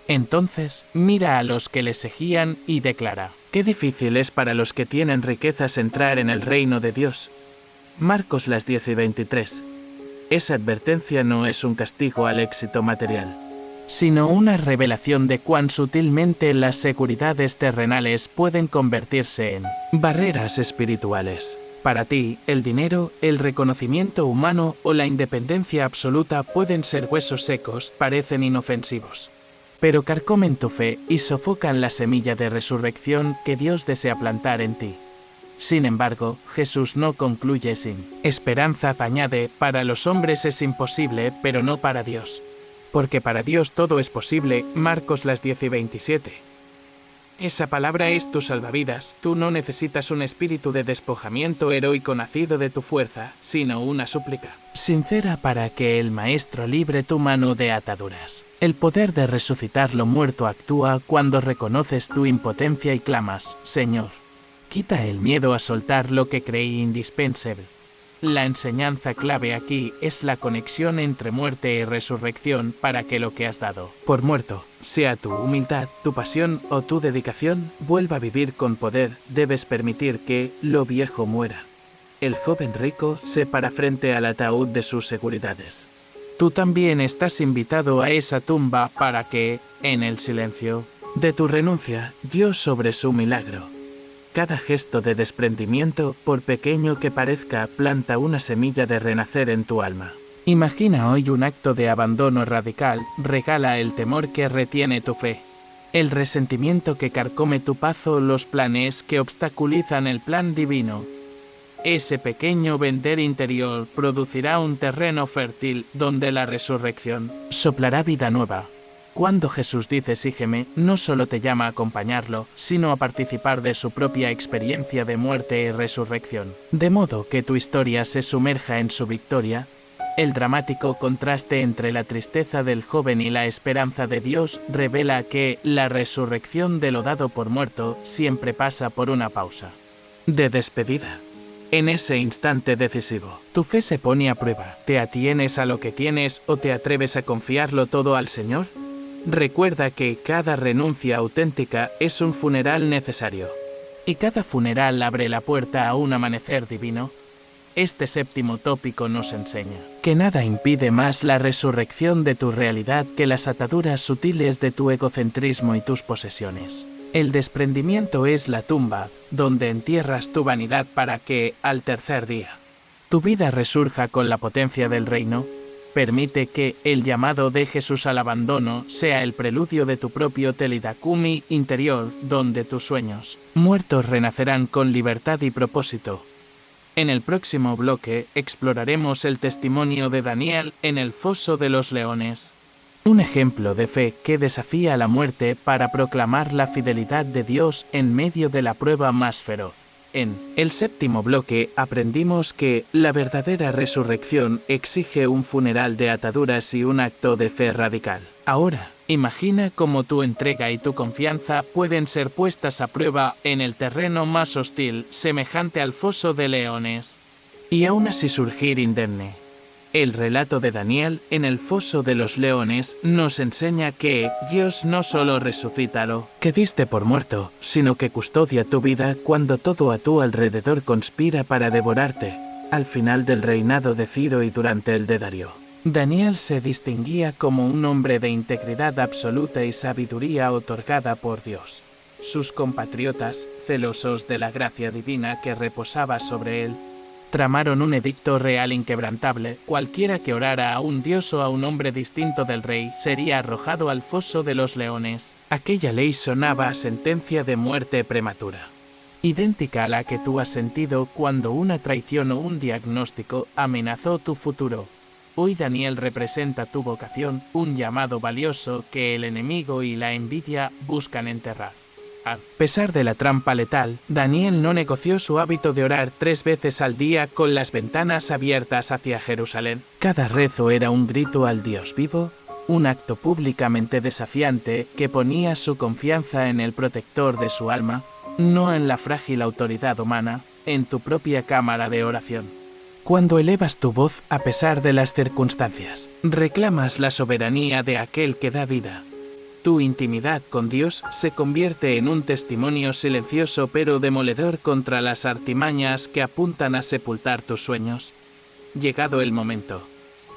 entonces mira a los que le seguían y declara: qué difícil es para los que tienen riquezas entrar en el reino de Dios. Marcos las 10 y 23. Esa advertencia no es un castigo al éxito material, sino una revelación de cuán sutilmente las seguridades terrenales pueden convertirse en barreras espirituales. Para ti, el dinero, el reconocimiento humano o la independencia absoluta pueden ser huesos secos, parecen inofensivos, pero carcomen tu fe y sofocan la semilla de resurrección que Dios desea plantar en ti. Sin embargo, Jesús no concluye sin esperanza. Añade: para los hombres es imposible, pero no para Dios, porque para Dios todo es posible. Marcos las 10 y 27. Esa palabra es tu salvavidas. Tú no necesitas un espíritu de despojamiento heroico nacido de tu fuerza, sino una súplica sincera para que el Maestro libre tu mano de ataduras. El poder de resucitar lo muerto actúa cuando reconoces tu impotencia y clamas: Señor, quita el miedo a soltar lo que creí indispensable. La enseñanza clave aquí es la conexión entre muerte y resurrección para que lo que has dado por muerto, sea tu humildad, tu pasión o tu dedicación, vuelva a vivir con poder. Debes permitir que lo viejo muera. El joven rico se para frente al ataúd de sus seguridades. Tú también estás invitado a esa tumba para que, en el silencio de tu renuncia, Dios sobre su milagro. Cada gesto de desprendimiento, por pequeño que parezca, planta una semilla de renacer en tu alma. Imagina hoy un acto de abandono radical, regala el temor que retiene tu fe, el resentimiento que carcome tu paz o los planes que obstaculizan el plan divino. Ese pequeño vender interior producirá un terreno fértil donde la resurrección soplará vida nueva. Cuando Jesús dice sígueme, no solo te llama a acompañarlo, sino a participar de su propia experiencia de muerte y resurrección. De modo que tu historia se sumerja en su victoria. El dramático contraste entre la tristeza del joven y la esperanza de Dios revela que la resurrección de lo dado por muerto siempre pasa por una pausa de despedida. En ese instante decisivo, tu fe se pone a prueba. ¿Te atienes a lo que tienes o te atreves a confiarlo todo al Señor? Recuerda que cada renuncia auténtica es un funeral necesario. Y cada funeral abre la puerta a un amanecer divino. Este séptimo tópico nos enseña que nada impide más la resurrección de tu realidad que las ataduras sutiles de tu egocentrismo y tus posesiones. El desprendimiento es la tumba, donde entierras tu vanidad para que, al tercer día, tu vida resurja con la potencia del reino. Permite que el llamado de Jesús al abandono sea el preludio de tu propio Telidakumi interior, donde tus sueños muertos renacerán con libertad y propósito. En el próximo bloque exploraremos el testimonio de Daniel en el foso de los leones. Un ejemplo de fe que desafía a la muerte para proclamar la fidelidad de Dios en medio de la prueba más feroz. En el séptimo bloque aprendimos que la verdadera resurrección exige un funeral de ataduras y un acto de fe radical. Ahora, imagina cómo tu entrega y tu confianza pueden ser puestas a prueba en el terreno más hostil, semejante al foso de leones, y aún así surgir indemne. El relato de Daniel en el foso de los leones nos enseña que Dios no solo resucita lo que diste por muerto, sino que custodia tu vida cuando todo a tu alrededor conspira para devorarte, al final del reinado de Ciro y durante el de Darío. Daniel se distinguía como un hombre de integridad absoluta y sabiduría otorgada por Dios. Sus compatriotas, celosos de la gracia divina que reposaba sobre él, tramaron un edicto real inquebrantable: cualquiera que orara a un dios o a un hombre distinto del rey sería arrojado al foso de los leones. Aquella ley sonaba a sentencia de muerte prematura, idéntica a la que tú has sentido cuando una traición o un diagnóstico amenazó tu futuro. Hoy Daniel representa tu vocación, un llamado valioso que el enemigo y la envidia buscan enterrar. A pesar de la trampa letal, Daniel no negoció su hábito de orar 3 veces al día con las ventanas abiertas hacia Jerusalén. Cada rezo era un grito al Dios vivo, un acto públicamente desafiante que ponía su confianza en el protector de su alma, no en la frágil autoridad humana, en tu propia cámara de oración. Cuando elevas tu voz a pesar de las circunstancias, reclamas la soberanía de aquel que da vida. Tu intimidad con Dios se convierte en un testimonio silencioso pero demoledor contra las artimañas que apuntan a sepultar tus sueños. Llegado el momento,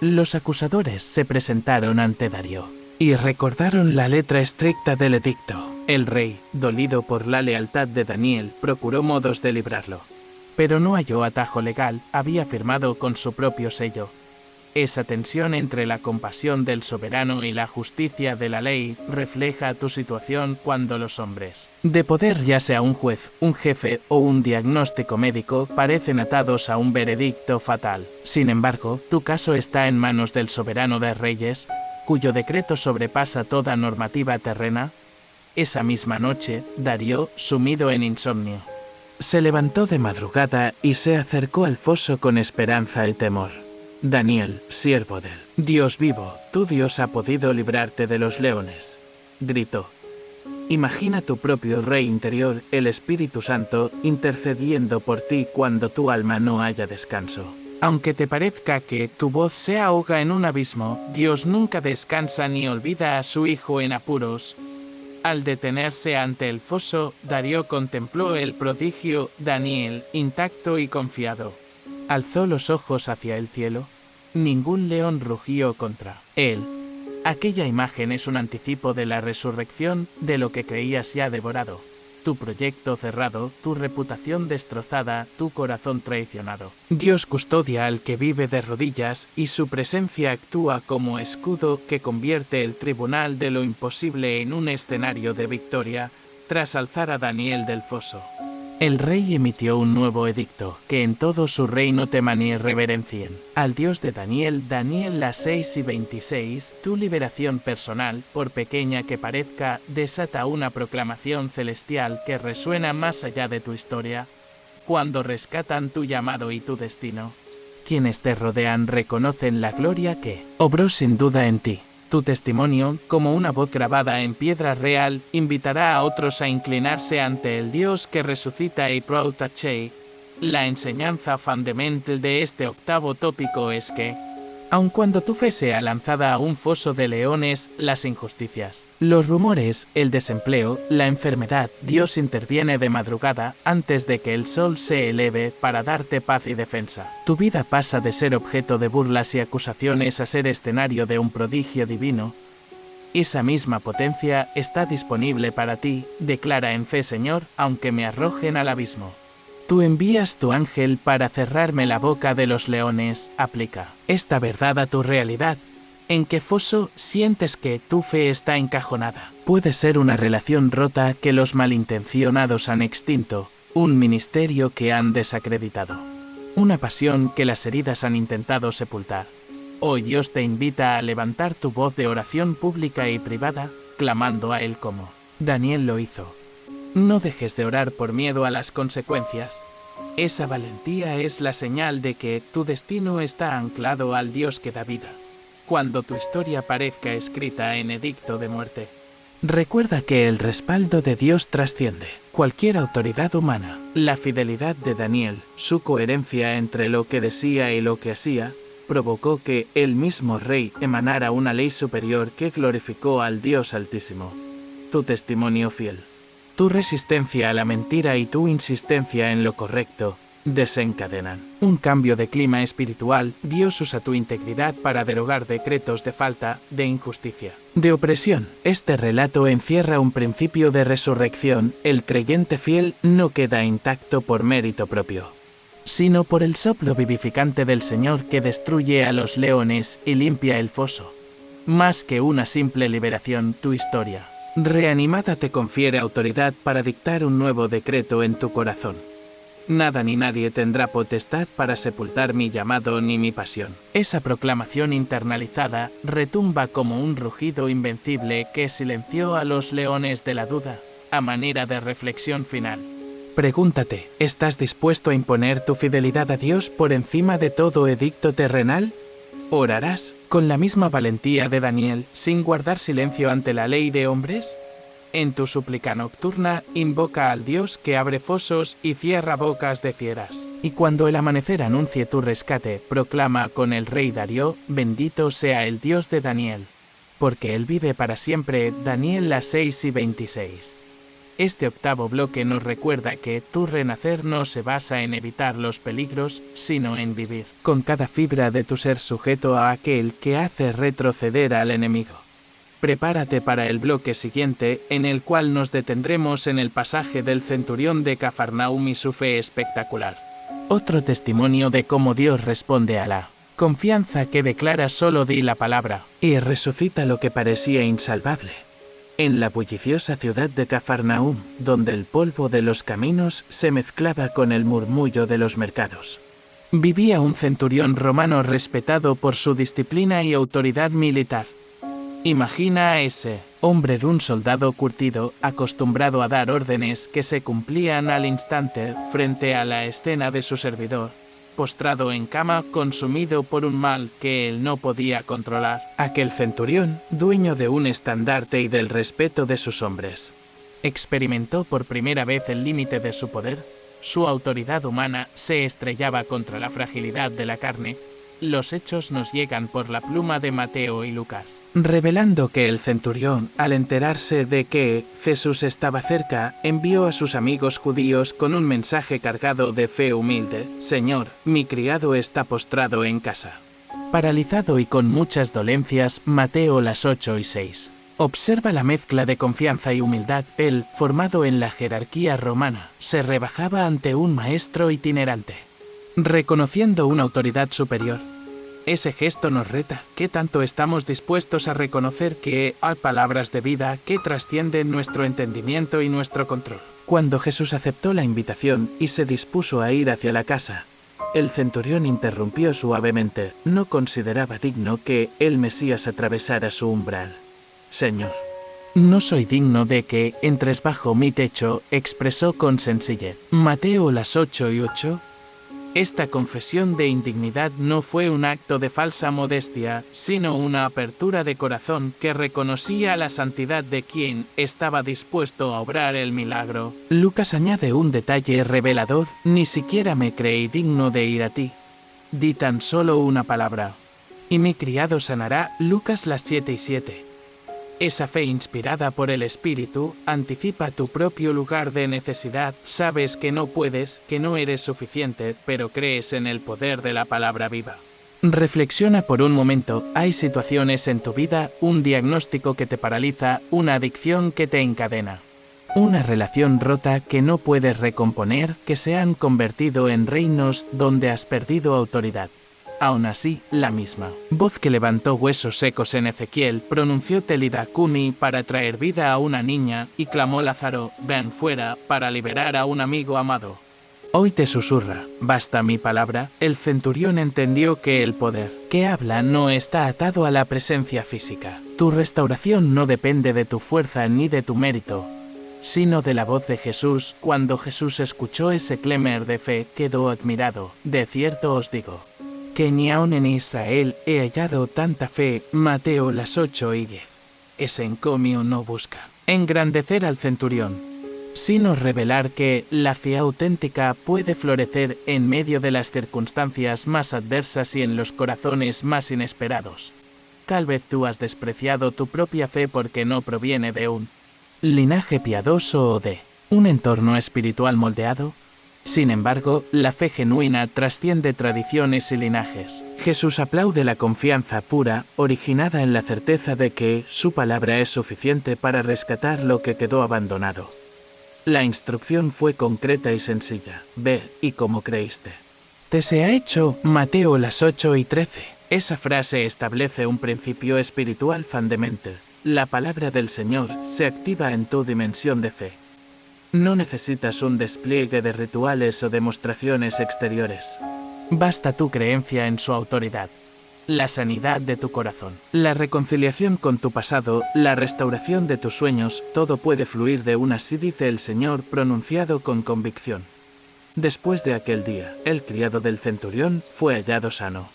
los acusadores se presentaron ante Darío y recordaron la letra estricta del edicto. El rey, dolido por la lealtad de Daniel, procuró modos de librarlo, pero no halló atajo legal. Había firmado con su propio sello. Esa tensión entre la compasión del soberano y la justicia de la ley refleja tu situación cuando los hombres de poder, ya sea un juez, un jefe o un diagnóstico médico, parecen atados a un veredicto fatal. Sin embargo, tu caso está en manos del soberano de reyes, cuyo decreto sobrepasa toda normativa terrena. Esa misma noche, Darío, sumido en insomnio, se levantó de madrugada y se acercó al foso con esperanza y temor. Daniel, siervo del Dios vivo, tu Dios ha podido librarte de los leones, gritó. Imagina tu propio rey interior, el Espíritu Santo, intercediendo por ti cuando tu alma no haya descanso. Aunque te parezca que tu voz se ahoga en un abismo, Dios nunca descansa ni olvida a su Hijo en apuros. Al detenerse ante el foso, Darío contempló el prodigio. Daniel, intacto y confiado, alzó los ojos hacia el cielo. Ningún león rugió contra él. Aquella imagen es un anticipo de la resurrección, de lo que creías ya devorado. Tu proyecto cerrado, tu reputación destrozada, tu corazón traicionado. Dios custodia al que vive de rodillas y su presencia actúa como escudo que convierte el tribunal de lo imposible en un escenario de victoria, tras alzar a Daniel del foso. El rey emitió un nuevo edicto, que en todo su reino teman y reverencien al Dios de Daniel. Daniel las 6 y 26. Tu liberación personal, por pequeña que parezca, desata una proclamación celestial que resuena más allá de tu historia, cuando rescatan tu llamado y tu destino. Quienes te rodean reconocen la gloria que obró sin duda en ti. Tu testimonio, como una voz grabada en piedra real, invitará a otros a inclinarse ante el Dios que resucita y protege. La enseñanza fundamental de este octavo tópico es que, aun cuando tu fe sea lanzada a un foso de leones, las injusticias, los rumores, el desempleo, la enfermedad, Dios interviene de madrugada, antes de que el sol se eleve, para darte paz y defensa. Tu vida pasa de ser objeto de burlas y acusaciones a ser escenario de un prodigio divino. Esa misma potencia está disponible para ti, declara en fe, Señor, aunque me arrojen al abismo. Tú envías tu ángel para cerrarme la boca de los leones. Aplica esta verdad a tu realidad. ¿En qué foso sientes que tu fe está encajonada? Puede ser una relación rota que los malintencionados han extinto, un ministerio que han desacreditado, una pasión que las heridas han intentado sepultar. Hoy Dios te invita a levantar tu voz de oración pública y privada, clamando a Él como Daniel lo hizo. No dejes de orar por miedo a las consecuencias. Esa valentía es la señal de que tu destino está anclado al Dios que da vida. Cuando tu historia parezca escrita en edicto de muerte, recuerda que el respaldo de Dios trasciende cualquier autoridad humana. La fidelidad de Daniel, su coherencia entre lo que decía y lo que hacía, provocó que el mismo rey emanara una ley superior que glorificó al Dios Altísimo. Tu testimonio fiel, tu resistencia a la mentira y tu insistencia en lo correcto desencadenan un cambio de clima espiritual. Dios usa tu integridad para derogar decretos de falta, de injusticia, de opresión. Este relato encierra un principio de resurrección. El creyente fiel no queda intacto por mérito propio, sino por el soplo vivificante del Señor que destruye a los leones y limpia el foso. Más que una simple liberación, tu historia reanimada te confiere autoridad para dictar un nuevo decreto en tu corazón. Nada ni nadie tendrá potestad para sepultar mi llamado ni mi pasión. Esa proclamación internalizada retumba como un rugido invencible que silenció a los leones de la duda, a manera de reflexión final. Pregúntate, ¿estás dispuesto a imponer tu fidelidad a Dios por encima de todo edicto terrenal? ¿Orarás con la misma valentía de Daniel, sin guardar silencio ante la ley de hombres? En tu súplica nocturna, invoca al Dios que abre fosos y cierra bocas de fieras. Y cuando el amanecer anuncie tu rescate, proclama con el rey Darío, bendito sea el Dios de Daniel, porque Él vive para siempre. Daniel las 6 y 26. Este octavo bloque nos recuerda que tu renacer no se basa en evitar los peligros, sino en vivir con cada fibra de tu ser sujeto a aquel que hace retroceder al enemigo. Prepárate para el bloque siguiente, en el cual nos detendremos en el pasaje del centurión de Cafarnaum y su fe espectacular. Otro testimonio de cómo Dios responde a la confianza que declara: solo di la palabra, y resucita lo que parecía insalvable. En la bulliciosa ciudad de Cafarnaum, donde el polvo de los caminos se mezclaba con el murmullo de los mercados, vivía un centurión romano respetado por su disciplina y autoridad militar. Imagina a ese hombre de un soldado curtido, acostumbrado a dar órdenes que se cumplían al instante, frente a la escena de su servidor, postrado en cama, consumido por un mal que él no podía controlar. Aquel centurión, dueño de un estandarte y del respeto de sus hombres, experimentó por primera vez el límite de su poder. Su autoridad humana se estrellaba contra la fragilidad de la carne. Los hechos nos llegan por la pluma de Mateo y Lucas, revelando que el centurión, al enterarse de que Jesús estaba cerca, envió a sus amigos judíos con un mensaje cargado de fe humilde: Señor, mi criado está postrado en casa, paralizado y con muchas dolencias. Mateo las 8 y 6. Observa la mezcla de confianza y humildad. Él, formado en la jerarquía romana, se rebajaba ante un maestro itinerante, reconociendo una autoridad superior. Ese gesto nos reta, ¿qué tanto estamos dispuestos a reconocer que hay palabras de vida que trascienden nuestro entendimiento y nuestro control? Cuando Jesús aceptó la invitación y se dispuso a ir hacia la casa, el centurión interrumpió suavemente, no consideraba digno que el Mesías atravesara su umbral. Señor, no soy digno de que entres bajo mi techo, expresó con sencillez. Mateo 8:8. Esta confesión de indignidad no fue un acto de falsa modestia, sino una apertura de corazón que reconocía la santidad de quien estaba dispuesto a obrar el milagro. Lucas añade un detalle revelador: ni siquiera me creí digno de ir a ti. Di tan solo una palabra, y mi criado sanará. Lucas 7:7. Esa fe inspirada por el Espíritu anticipa tu propio lugar de necesidad. Sabes que no puedes, que no eres suficiente, pero crees en el poder de la palabra viva. Reflexiona por un momento. Hay situaciones en tu vida, un diagnóstico que te paraliza, una adicción que te encadena, una relación rota que no puedes recomponer, que se han convertido en reinos donde has perdido autoridad. Aún así, la misma voz que levantó huesos secos en Ezequiel pronunció Telidacuni para traer vida a una niña y clamó Lázaro, ven fuera, para liberar a un amigo amado. Hoy te susurra, basta mi palabra. El centurión entendió que el poder que habla no está atado a la presencia física. Tu restauración no depende de tu fuerza ni de tu mérito, sino de la voz de Jesús. Cuando Jesús escuchó ese clamor de fe, quedó admirado. De cierto os digo, que ni aun en Israel he hallado tanta fe. Mateo 8:10. Ese encomio no busca engrandecer al centurión, sino revelar que la fe auténtica puede florecer en medio de las circunstancias más adversas y en los corazones más inesperados. Tal vez tú has despreciado tu propia fe porque no proviene de un linaje piadoso o de un entorno espiritual moldeado. Sin embargo, la fe genuina trasciende tradiciones y linajes. Jesús aplaude la confianza pura, originada en la certeza de que su palabra es suficiente para rescatar lo que quedó abandonado. La instrucción fue concreta y sencilla: ve, y como creíste, te sea hecho. Mateo 8:13. Esa frase establece un principio espiritual fundamental. La palabra del Señor se activa en tu dimensión de fe. No necesitas un despliegue de rituales o demostraciones exteriores. Basta tu creencia en su autoridad, la sanidad de tu corazón, la reconciliación con tu pasado, la restauración de tus sueños. Todo puede fluir de una sí, dice el Señor, pronunciado con convicción. Después de aquel día, el criado del centurión fue hallado sano,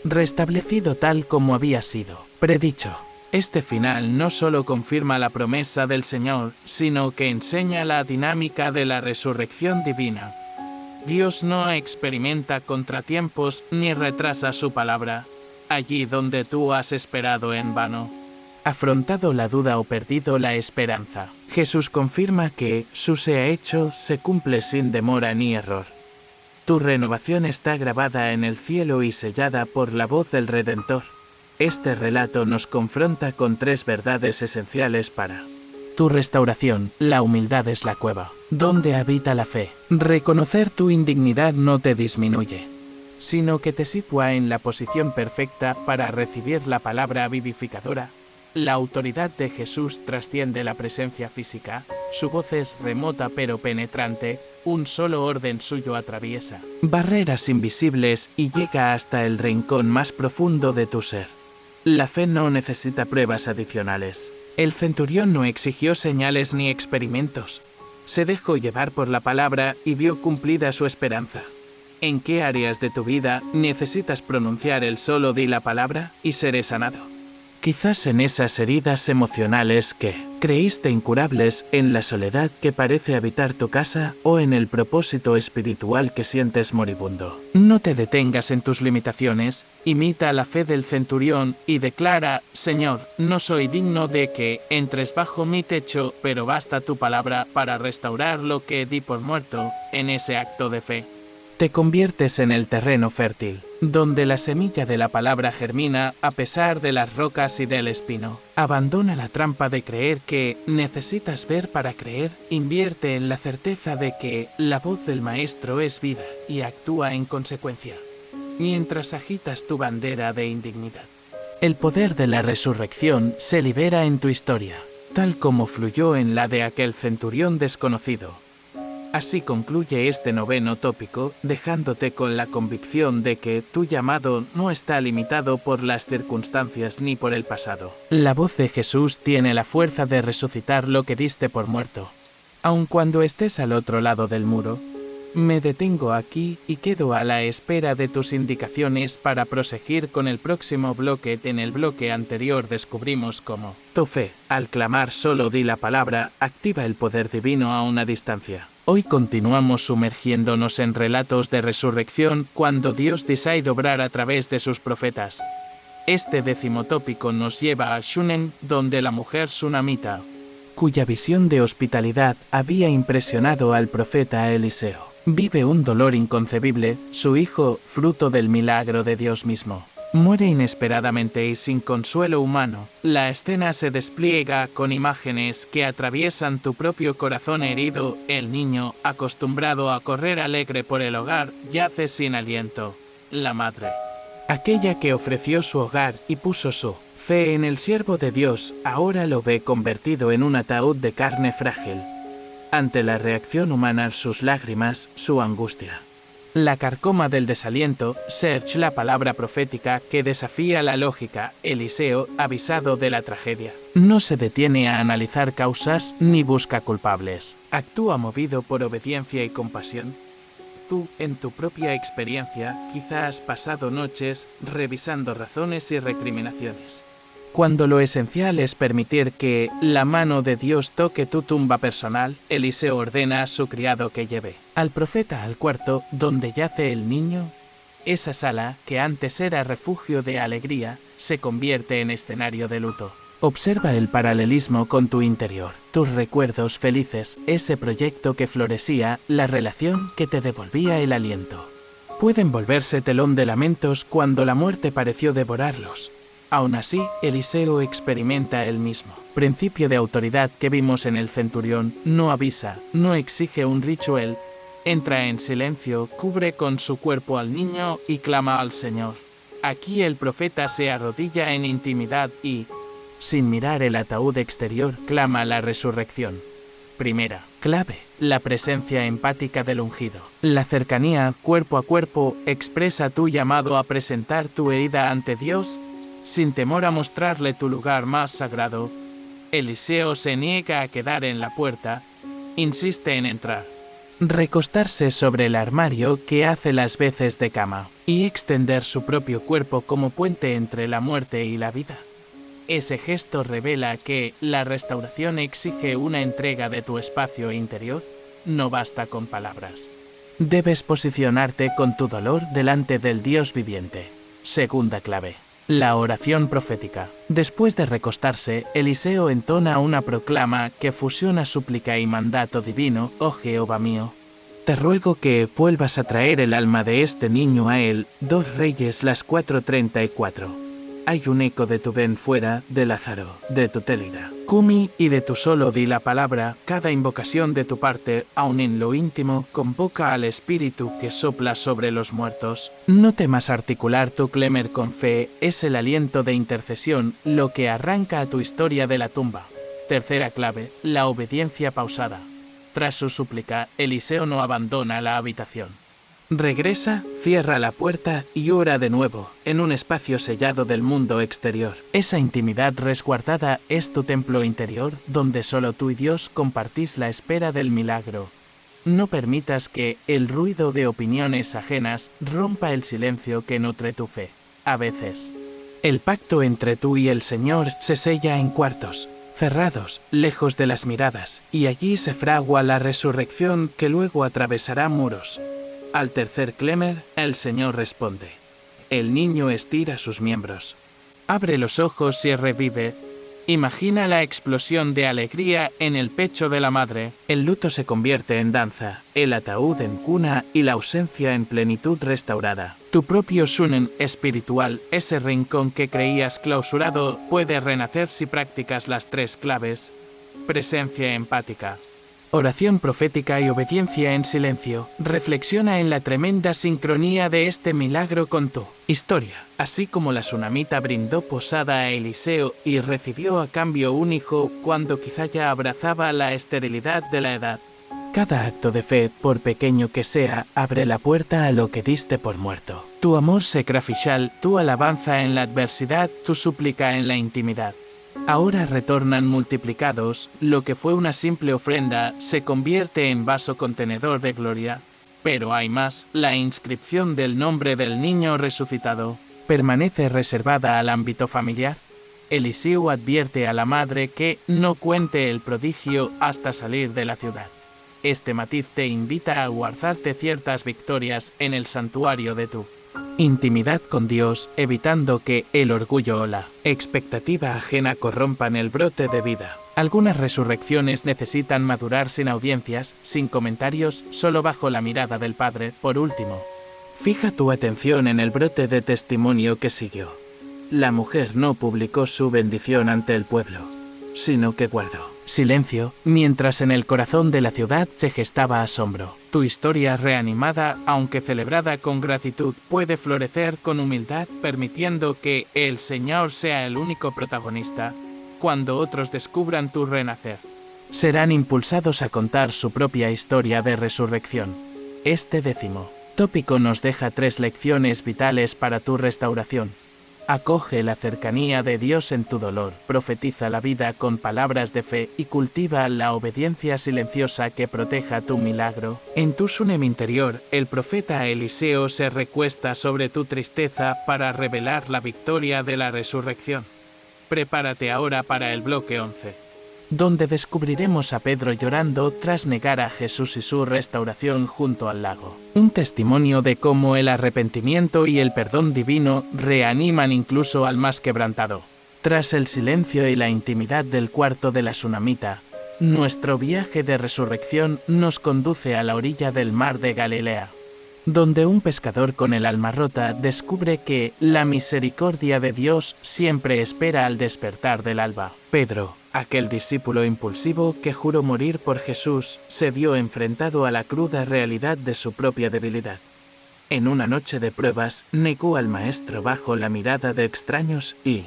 restablecido tal como había sido predicho. Este final no solo confirma la promesa del Señor, sino que enseña la dinámica de la resurrección divina. Dios no experimenta contratiempos ni retrasa su palabra. Allí donde tú has esperado en vano, afrontado la duda o perdido la esperanza, Jesús confirma que su sea hecho se cumple sin demora ni error. Tu renovación está grabada en el cielo y sellada por la voz del Redentor. Este relato nos confronta con tres verdades esenciales para tu restauración. La humildad es la cueva donde habita la fe. Reconocer tu indignidad no te disminuye, sino que te sitúa en la posición perfecta para recibir la palabra vivificadora. La autoridad de Jesús trasciende la presencia física. Su voz es remota pero penetrante. Un solo orden suyo atraviesa barreras invisibles y llega hasta el rincón más profundo de tu ser. La fe no necesita pruebas adicionales. El centurión no exigió señales ni experimentos. Se dejó llevar por la palabra y vio cumplida su esperanza. ¿En qué áreas de tu vida necesitas pronunciar el solo di la palabra y seré sanado? Quizás en esas heridas emocionales que creíste incurables, en la soledad que parece habitar tu casa o en el propósito espiritual que sientes moribundo. No te detengas en tus limitaciones, imita la fe del centurión y declara: Señor, no soy digno de que entres bajo mi techo, pero basta tu palabra para restaurar lo que di por muerto. En ese acto de fe, te conviertes en el terreno fértil, donde la semilla de la palabra germina a pesar de las rocas y del espino. Abandona la trampa de creer que necesitas ver para creer. Invierte en la certeza de que la voz del Maestro es vida y actúa en consecuencia. mientras agitas tu bandera de indignidad. El poder de la resurrección se libera en tu historia, tal como fluyó en la de aquel centurión desconocido. Así concluye este noveno tópico, dejándote con la convicción de que tu llamado no está limitado por las circunstancias ni por el pasado. La voz de Jesús tiene la fuerza de resucitar lo que diste por muerto. Aun cuando estés al otro lado del muro, me detengo aquí y quedo a la espera de tus indicaciones para proseguir con el próximo bloque. En el bloque anterior descubrimos cómo tu fe, al clamar solo di la palabra, activa el poder divino a una distancia. Hoy continuamos sumergiéndonos en relatos de resurrección cuando Dios decide obrar a través de sus profetas. Este décimo tópico nos lleva a Shunem, donde la mujer sunamita, cuya visión de hospitalidad había impresionado al profeta Eliseo, vive un dolor inconcebible. Su hijo, fruto del milagro de Dios mismo, muere inesperadamente y sin consuelo humano. La escena se despliega con imágenes que atraviesan tu propio corazón herido. El niño, acostumbrado a correr alegre por el hogar, yace sin aliento. La madre, aquella que ofreció su hogar y puso su fe en el siervo de Dios, ahora lo ve convertido en un ataúd de carne frágil. Ante la reacción humana, sus lágrimas, su angustia, la carcoma del desaliento, search la palabra profética que desafía la lógica. Eliseo, avisado de la tragedia, no se detiene a analizar causas ni busca culpables. Actúa movido por obediencia y compasión. Tú, en tu propia experiencia, quizá has pasado noches revisando razones y recriminaciones, cuando lo esencial es permitir que la mano de Dios toque tu tumba personal. Eliseo ordena a su criado que lleve al profeta al cuarto donde yace el niño. Esa sala, que antes era refugio de alegría, se convierte en escenario de luto. Observa el paralelismo con tu interior, tus recuerdos felices, ese proyecto que florecía, la relación que te devolvía el aliento. Pueden volverse telón de lamentos cuando la muerte pareció devorarlos. Aún así, Eliseo experimenta el mismo principio de autoridad que vimos en el centurión. No avisa, no exige un ritual, entra en silencio, cubre con su cuerpo al niño y clama al Señor. Aquí el profeta se arrodilla en intimidad y, sin mirar el ataúd exterior, clama la resurrección. Primera clave, la presencia empática del ungido. La cercanía, cuerpo a cuerpo, expresa tu llamado a presentar tu herida ante Dios, sin temor a mostrarle tu lugar más sagrado. Eliseo se niega a quedar en la puerta, insiste en entrar, recostarse sobre el armario que hace las veces de cama, y extender su propio cuerpo como puente entre la muerte y la vida. Ese gesto revela que la restauración exige una entrega de tu espacio interior. No basta con palabras. Debes posicionarte con tu dolor delante del Dios viviente. Segunda clave, la oración profética. Después de recostarse, Eliseo entona una proclama que fusiona súplica y mandato divino. Oh Jehová mío, te ruego que vuelvas a traer el alma de este niño a él. 2 Reyes las 4:34. Hay un eco de tu ven fuera, de Lázaro, de tu télida, Cumi, y de tu solo di la palabra. Cada invocación de tu parte, aun en lo íntimo, convoca al Espíritu que sopla sobre los muertos. No temas articular tu clamor con fe, es el aliento de intercesión lo que arranca a tu historia de la tumba. Tercera clave, la obediencia pausada. Tras su súplica, Eliseo no abandona la habitación. Regresa, cierra la puerta y ora de nuevo, en un espacio sellado del mundo exterior. Esa intimidad resguardada es tu templo interior, donde solo tú y Dios compartís la espera del milagro. No permitas que el ruido de opiniones ajenas rompa el silencio que nutre tu fe. A veces, el pacto entre tú y el Señor se sella en cuartos cerrados, lejos de las miradas, y allí se fragua la resurrección que luego atravesará muros. Al tercer clamor, el Señor responde. El niño estira sus miembros, abre los ojos y revive. Imagina la explosión de alegría en el pecho de la madre. El luto se convierte en danza, el ataúd en cuna y la ausencia en plenitud restaurada. Tu propio Shunem espiritual, ese rincón que creías clausurado, puede renacer si practicas las 3 claves. Presencia empática. Oración profética y obediencia en silencio. Reflexiona en la tremenda sincronía de este milagro con tu historia. Así como la tsunamita brindó posada a Eliseo y recibió a cambio un hijo cuando quizá ya abrazaba la esterilidad de la edad. Cada acto de fe, por pequeño que sea, abre la puerta a lo que diste por muerto. Tu amor sacrificial, tu alabanza en la adversidad, tu súplica en la intimidad. Ahora retornan multiplicados, lo que fue una simple ofrenda se convierte en vaso contenedor de gloria. Pero hay más, la inscripción del nombre del niño resucitado permanece reservada al ámbito familiar. Eliseo advierte a la madre que no cuente el prodigio hasta salir de la ciudad. Este matiz te invita a guardarte ciertas victorias en el santuario de tu intimidad con Dios, evitando que el orgullo o la expectativa ajena corrompan el brote de vida. Algunas resurrecciones necesitan madurar sin audiencias, sin comentarios, solo bajo la mirada del Padre. Por último, fija tu atención en el brote de testimonio que siguió. La mujer no publicó su bendición ante el pueblo, sino que guardó silencio, mientras en el corazón de la ciudad se gestaba asombro. Tu historia reanimada, aunque celebrada con gratitud, puede florecer con humildad, permitiendo que el Señor sea el único protagonista. Cuando otros descubran tu renacer, serán impulsados a contar su propia historia de resurrección. Este 10º tópico nos deja 3 lecciones vitales para tu restauración. Acoge la cercanía de Dios en tu dolor, profetiza la vida con palabras de fe y cultiva la obediencia silenciosa que proteja tu milagro. En tu Sunem interior, el profeta Eliseo se recuesta sobre tu tristeza para revelar la victoria de la resurrección. Prepárate ahora para el bloque 11. Donde descubriremos a Pedro llorando tras negar a Jesús y su restauración junto al lago. Un testimonio de cómo el arrepentimiento y el perdón divino reaniman incluso al más quebrantado. Tras el silencio y la intimidad del cuarto de la tsunamita, nuestro viaje de resurrección nos conduce a la orilla del mar de Galilea, donde un pescador con el alma rota descubre que la misericordia de Dios siempre espera al despertar del alba. Pedro, aquel discípulo impulsivo que juró morir por Jesús, se vio enfrentado a la cruda realidad de su propia debilidad. En una noche de pruebas, negó al Maestro bajo la mirada de extraños y,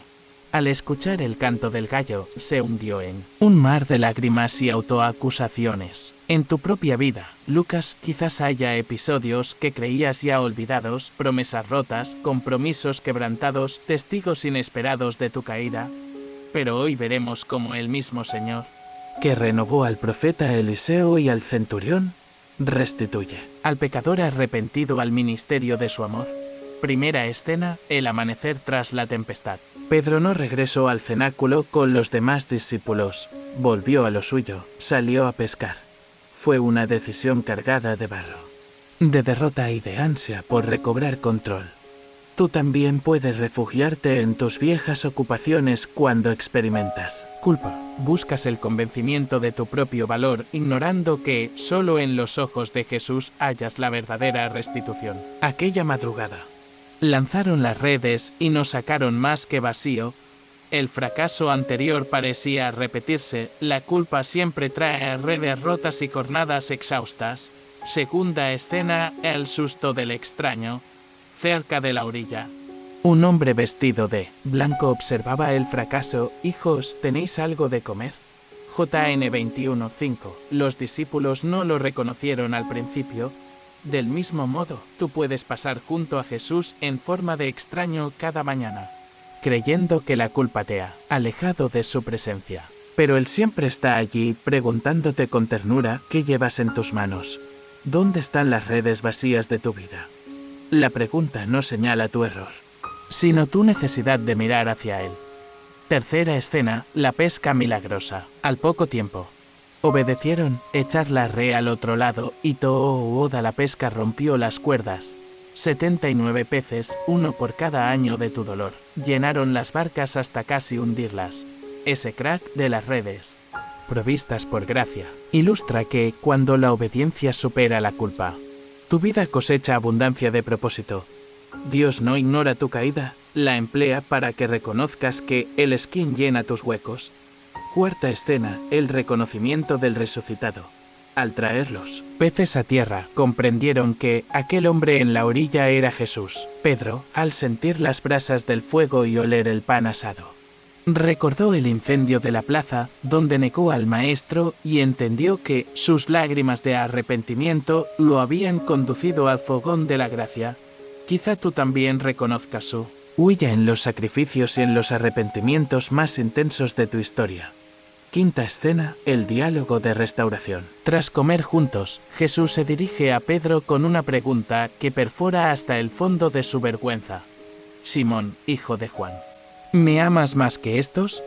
al escuchar el canto del gallo, se hundió en un mar de lágrimas y autoacusaciones. En tu propia vida, Lucas, quizás haya episodios que creías ya olvidados, promesas rotas, compromisos quebrantados, testigos inesperados de tu caída. Pero hoy veremos cómo el mismo Señor, que renovó al profeta Eliseo y al centurión, restituye al pecador arrepentido al ministerio de su amor. Primera escena, el amanecer tras la tempestad. Pedro no regresó al cenáculo con los demás discípulos, volvió a lo suyo, salió a pescar. Fue una decisión cargada de barro, de derrota y de ansia por recobrar control. Tú también puedes refugiarte en tus viejas ocupaciones cuando experimentas culpa. Buscas el convencimiento de tu propio valor, ignorando que solo en los ojos de Jesús hallas la verdadera restitución. Aquella madrugada, lanzaron las redes y no sacaron más que vacío. El fracaso anterior parecía repetirse, la culpa siempre trae redes rotas y jornadas exhaustas. Segunda escena, el susto del extraño. Cerca de la orilla, un hombre vestido de blanco observaba el fracaso. Hijos, ¿tenéis algo de comer? JN 21:5. Los discípulos no lo reconocieron al principio. Del mismo modo, tú puedes pasar junto a Jesús en forma de extraño cada mañana, creyendo que la culpa te ha alejado de su presencia. Pero Él siempre está allí, preguntándote con ternura qué llevas en tus manos. ¿Dónde están las redes vacías de tu vida? La pregunta no señala tu error, sino tu necesidad de mirar hacia Él. Tercera escena, la pesca milagrosa. Al poco tiempo, obedecieron, echar la red al otro lado, y toda la pesca rompió las cuerdas. 79 peces, uno por cada año de tu dolor, llenaron las barcas hasta casi hundirlas. Ese crack de las redes, provistas por gracia, ilustra que, cuando la obediencia supera la culpa, tu vida cosecha abundancia de propósito. Dios no ignora tu caída, la emplea para que reconozcas que Él es quien llena tus huecos. Cuarta escena, el reconocimiento del resucitado. Al traer los peces a tierra, comprendieron que aquel hombre en la orilla era Jesús. Pedro, al sentir las brasas del fuego y oler el pan asado, recordó el incendio de la plaza, donde negó al Maestro y entendió que sus lágrimas de arrepentimiento lo habían conducido al fogón de la gracia. Quizá tú también reconozcas su huella en los sacrificios y en los arrepentimientos más intensos de tu historia. Quinta escena, el diálogo de restauración. Tras comer juntos, Jesús se dirige a Pedro con una pregunta que perfora hasta el fondo de su vergüenza. Simón, hijo de Juan, ¿me amas más que estos?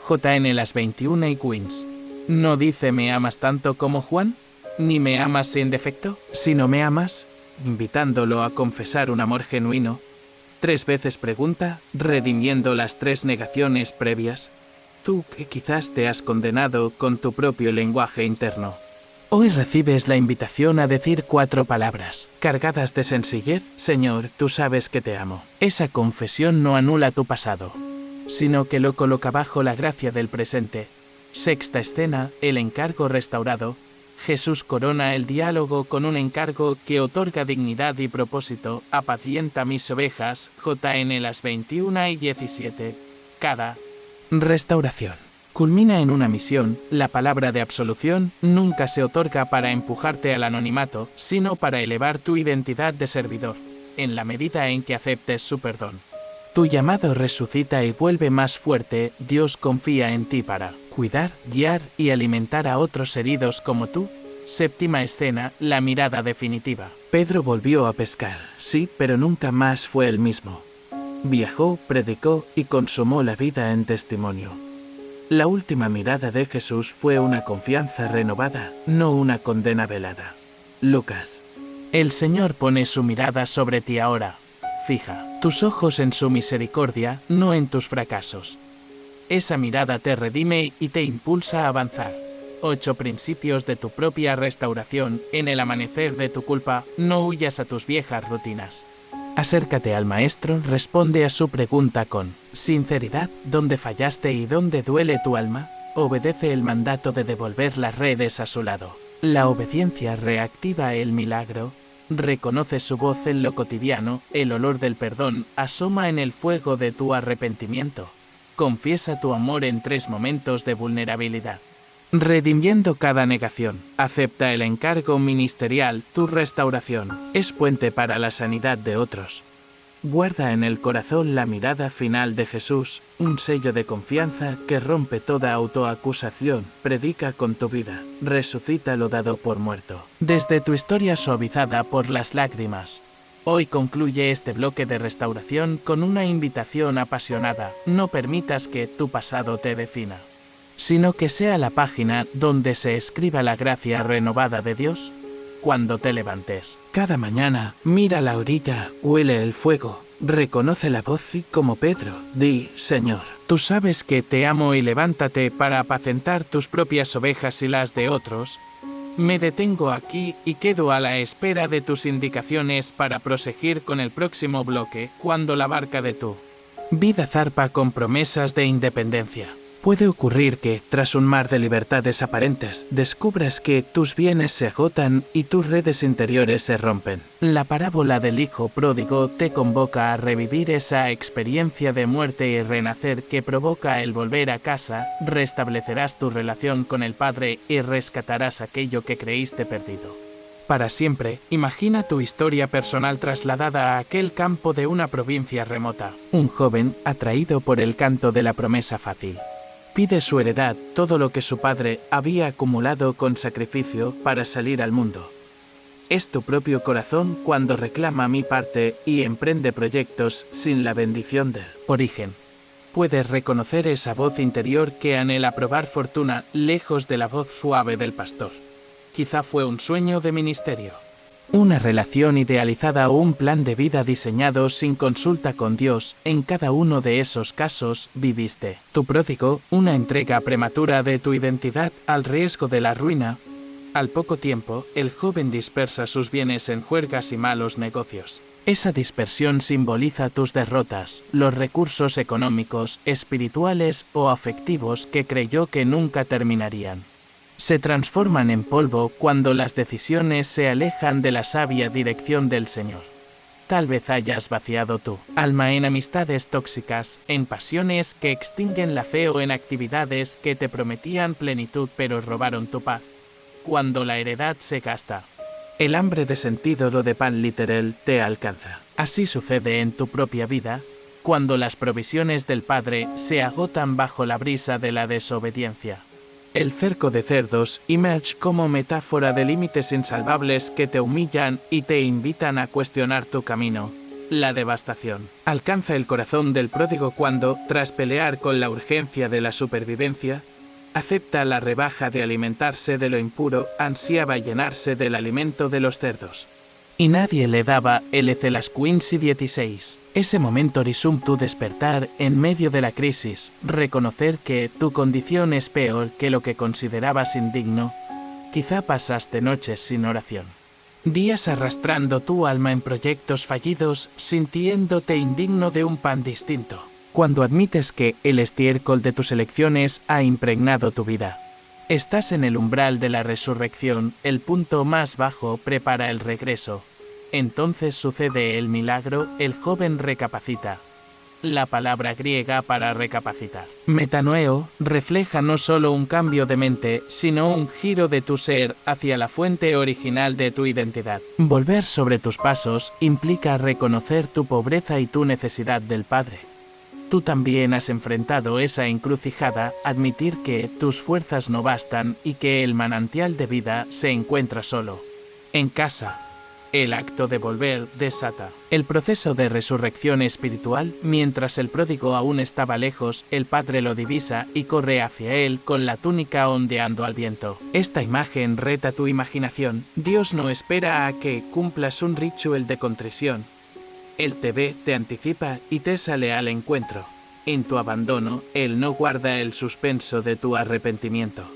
JN las 21 y Queens. ¿No dice me amas tanto como Juan? ¿Ni me amas sin defecto? Si no me amas, invitándolo a confesar un amor genuino, 3 veces pregunta, redimiendo las 3 negaciones previas. Tú que quizás te has condenado con tu propio lenguaje interno. Hoy recibes la invitación a decir 4 palabras, cargadas de sencillez. Señor, tú sabes que te amo. Esa confesión no anula tu pasado, sino que lo coloca bajo la gracia del presente. Sexta escena, el encargo restaurado. Jesús corona el diálogo con un encargo que otorga dignidad y propósito. Apacienta mis ovejas, JN las 21 y 17. Cada restauración culmina en una misión. La palabra de absolución nunca se otorga para empujarte al anonimato, sino para elevar tu identidad de servidor, en la medida en que aceptes su perdón. Tu llamado resucita y vuelve más fuerte. Dios confía en ti para cuidar, guiar y alimentar a otros heridos como tú. Séptima escena, la mirada definitiva. Pedro volvió a pescar, sí, pero nunca más fue el mismo. Viajó, predicó y consumó la vida en testimonio. La última mirada de Jesús fue una confianza renovada, no una condena velada. Lucas. El Señor pone su mirada sobre ti ahora. Fija tus ojos en su misericordia, no en tus fracasos. Esa mirada te redime y te impulsa a avanzar. 8 principios de tu propia restauración. En el amanecer de tu culpa, no huyas a tus viejas rutinas. Acércate al Maestro, responde a su pregunta con sinceridad. ¿Dónde fallaste y dónde duele tu alma? Obedece el mandato de devolver las redes a su lado. La obediencia reactiva el milagro. Reconoce su voz en lo cotidiano. El olor del perdón asoma en el fuego de tu arrepentimiento. Confiesa tu amor en 3 momentos de vulnerabilidad. Redimiendo cada negación, acepta el encargo ministerial. Tu restauración es puente para la sanidad de otros. Guarda en el corazón la mirada final de Jesús, un sello de confianza que rompe toda autoacusación. Predica con tu vida, resucita lo dado por muerto. Desde tu historia suavizada por las lágrimas, hoy concluye este bloque de restauración con una invitación apasionada. No permitas que tu pasado te defina, sino que sea la página donde se escriba la gracia renovada de Dios. Cuando te levantes cada mañana, mira la orilla, huele el fuego, reconoce la voz y como Pedro, di, Señor, tú sabes que te amo y levántate para apacentar tus propias ovejas y las de otros. Me detengo aquí y quedo a la espera de tus indicaciones para proseguir con el próximo bloque, cuando la barca de tu vida zarpa con promesas de independencia. Puede ocurrir que, tras un mar de libertades aparentes, descubras que tus bienes se agotan y tus redes interiores se rompen. La parábola del hijo pródigo te convoca a revivir esa experiencia de muerte y renacer que provoca el volver a casa. Restablecerás tu relación con el Padre y rescatarás aquello que creíste perdido. Para siempre, imagina tu historia personal trasladada a aquel campo de una provincia remota. Un joven, atraído por el canto de la promesa fácil, pide su heredad, todo lo que su padre había acumulado con sacrificio para salir al mundo. Es tu propio corazón cuando reclama mi parte y emprende proyectos sin la bendición del origen. Puedes reconocer esa voz interior que anhela probar fortuna, lejos de la voz suave del pastor. Quizá fue un sueño de ministerio, una relación idealizada o un plan de vida diseñado sin consulta con Dios. En cada uno de esos casos, viviste tu pródigo, una entrega prematura de tu identidad al riesgo de la ruina. Al poco tiempo, el joven dispersa sus bienes en juergas y malos negocios. Esa dispersión simboliza tus derrotas, los recursos económicos, espirituales o afectivos que creyó que nunca terminarían. se transforman en polvo cuando las decisiones se alejan de la sabia dirección del Señor. Tal vez hayas vaciado tu alma en amistades tóxicas, en pasiones que extinguen la fe o en actividades que te prometían plenitud pero robaron tu paz. Cuando la heredad se gasta, el hambre de sentido o de pan literal te alcanza. Así sucede en tu propia vida, cuando las provisiones del Padre se agotan bajo la brisa de la desobediencia. El cerco de cerdos emerge como metáfora de límites insalvables que te humillan y te invitan a cuestionar tu camino. La devastación alcanza el corazón del pródigo cuando, tras pelear con la urgencia de la supervivencia, acepta la rebaja de alimentarse de lo impuro, ansiaba llenarse del alimento de los cerdos. Y nadie le daba el Ecelas Quincy 16. Ese momento risum tu despertar en medio de la crisis, reconocer que tu condición es peor que lo que considerabas indigno. Quizá pasaste noches sin oración, días arrastrando tu alma en proyectos fallidos, sintiéndote indigno de un pan distinto. Cuando admites que el estiércol de tus elecciones ha impregnado tu vida, estás en el umbral de la resurrección, el punto más bajo prepara el regreso. Entonces sucede el milagro, el joven recapacita. La palabra griega para recapacitar, metanoeo, refleja no solo un cambio de mente, sino un giro de tu ser hacia la fuente original de tu identidad. Volver sobre tus pasos implica reconocer tu pobreza y tu necesidad del Padre. Tú también has enfrentado esa encrucijada, admitir que tus fuerzas no bastan y que el manantial de vida se encuentra solo en casa. El acto de volver desata el proceso de resurrección espiritual. Mientras el pródigo aún estaba lejos, el Padre lo divisa y corre hacia él con la túnica ondeando al viento. Esta imagen reta tu imaginación. Dios no espera a que cumplas un ritual de contrición. Él te ve, te anticipa y te sale al encuentro. En tu abandono, Él no guarda el suspenso de tu arrepentimiento.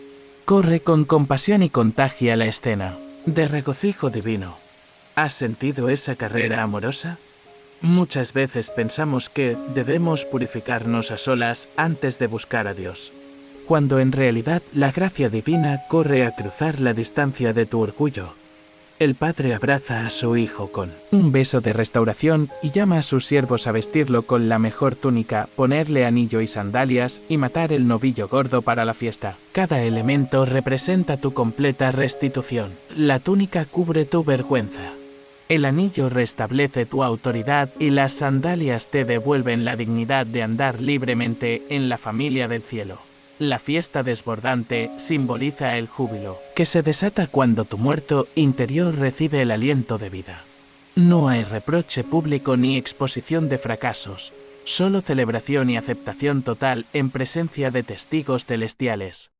Corre con compasión y contagia la escena de regocijo divino. ¿Has sentido esa carrera amorosa? Muchas veces pensamos que debemos purificarnos a solas antes de buscar a Dios, cuando en realidad la gracia divina corre a cruzar la distancia de tu orgullo. El Padre abraza a su Hijo con un beso de restauración y llama a sus siervos a vestirlo con la mejor túnica, ponerle anillo y sandalias y matar el novillo gordo para la fiesta. Cada elemento representa tu completa restitución. La túnica cubre tu vergüenza. El anillo restablece tu autoridad y las sandalias te devuelven la dignidad de andar libremente en la familia del cielo. La fiesta desbordante simboliza el júbilo que se desata cuando tu muerto interior recibe el aliento de vida. No hay reproche público ni exposición de fracasos, solo celebración y aceptación total en presencia de testigos celestiales.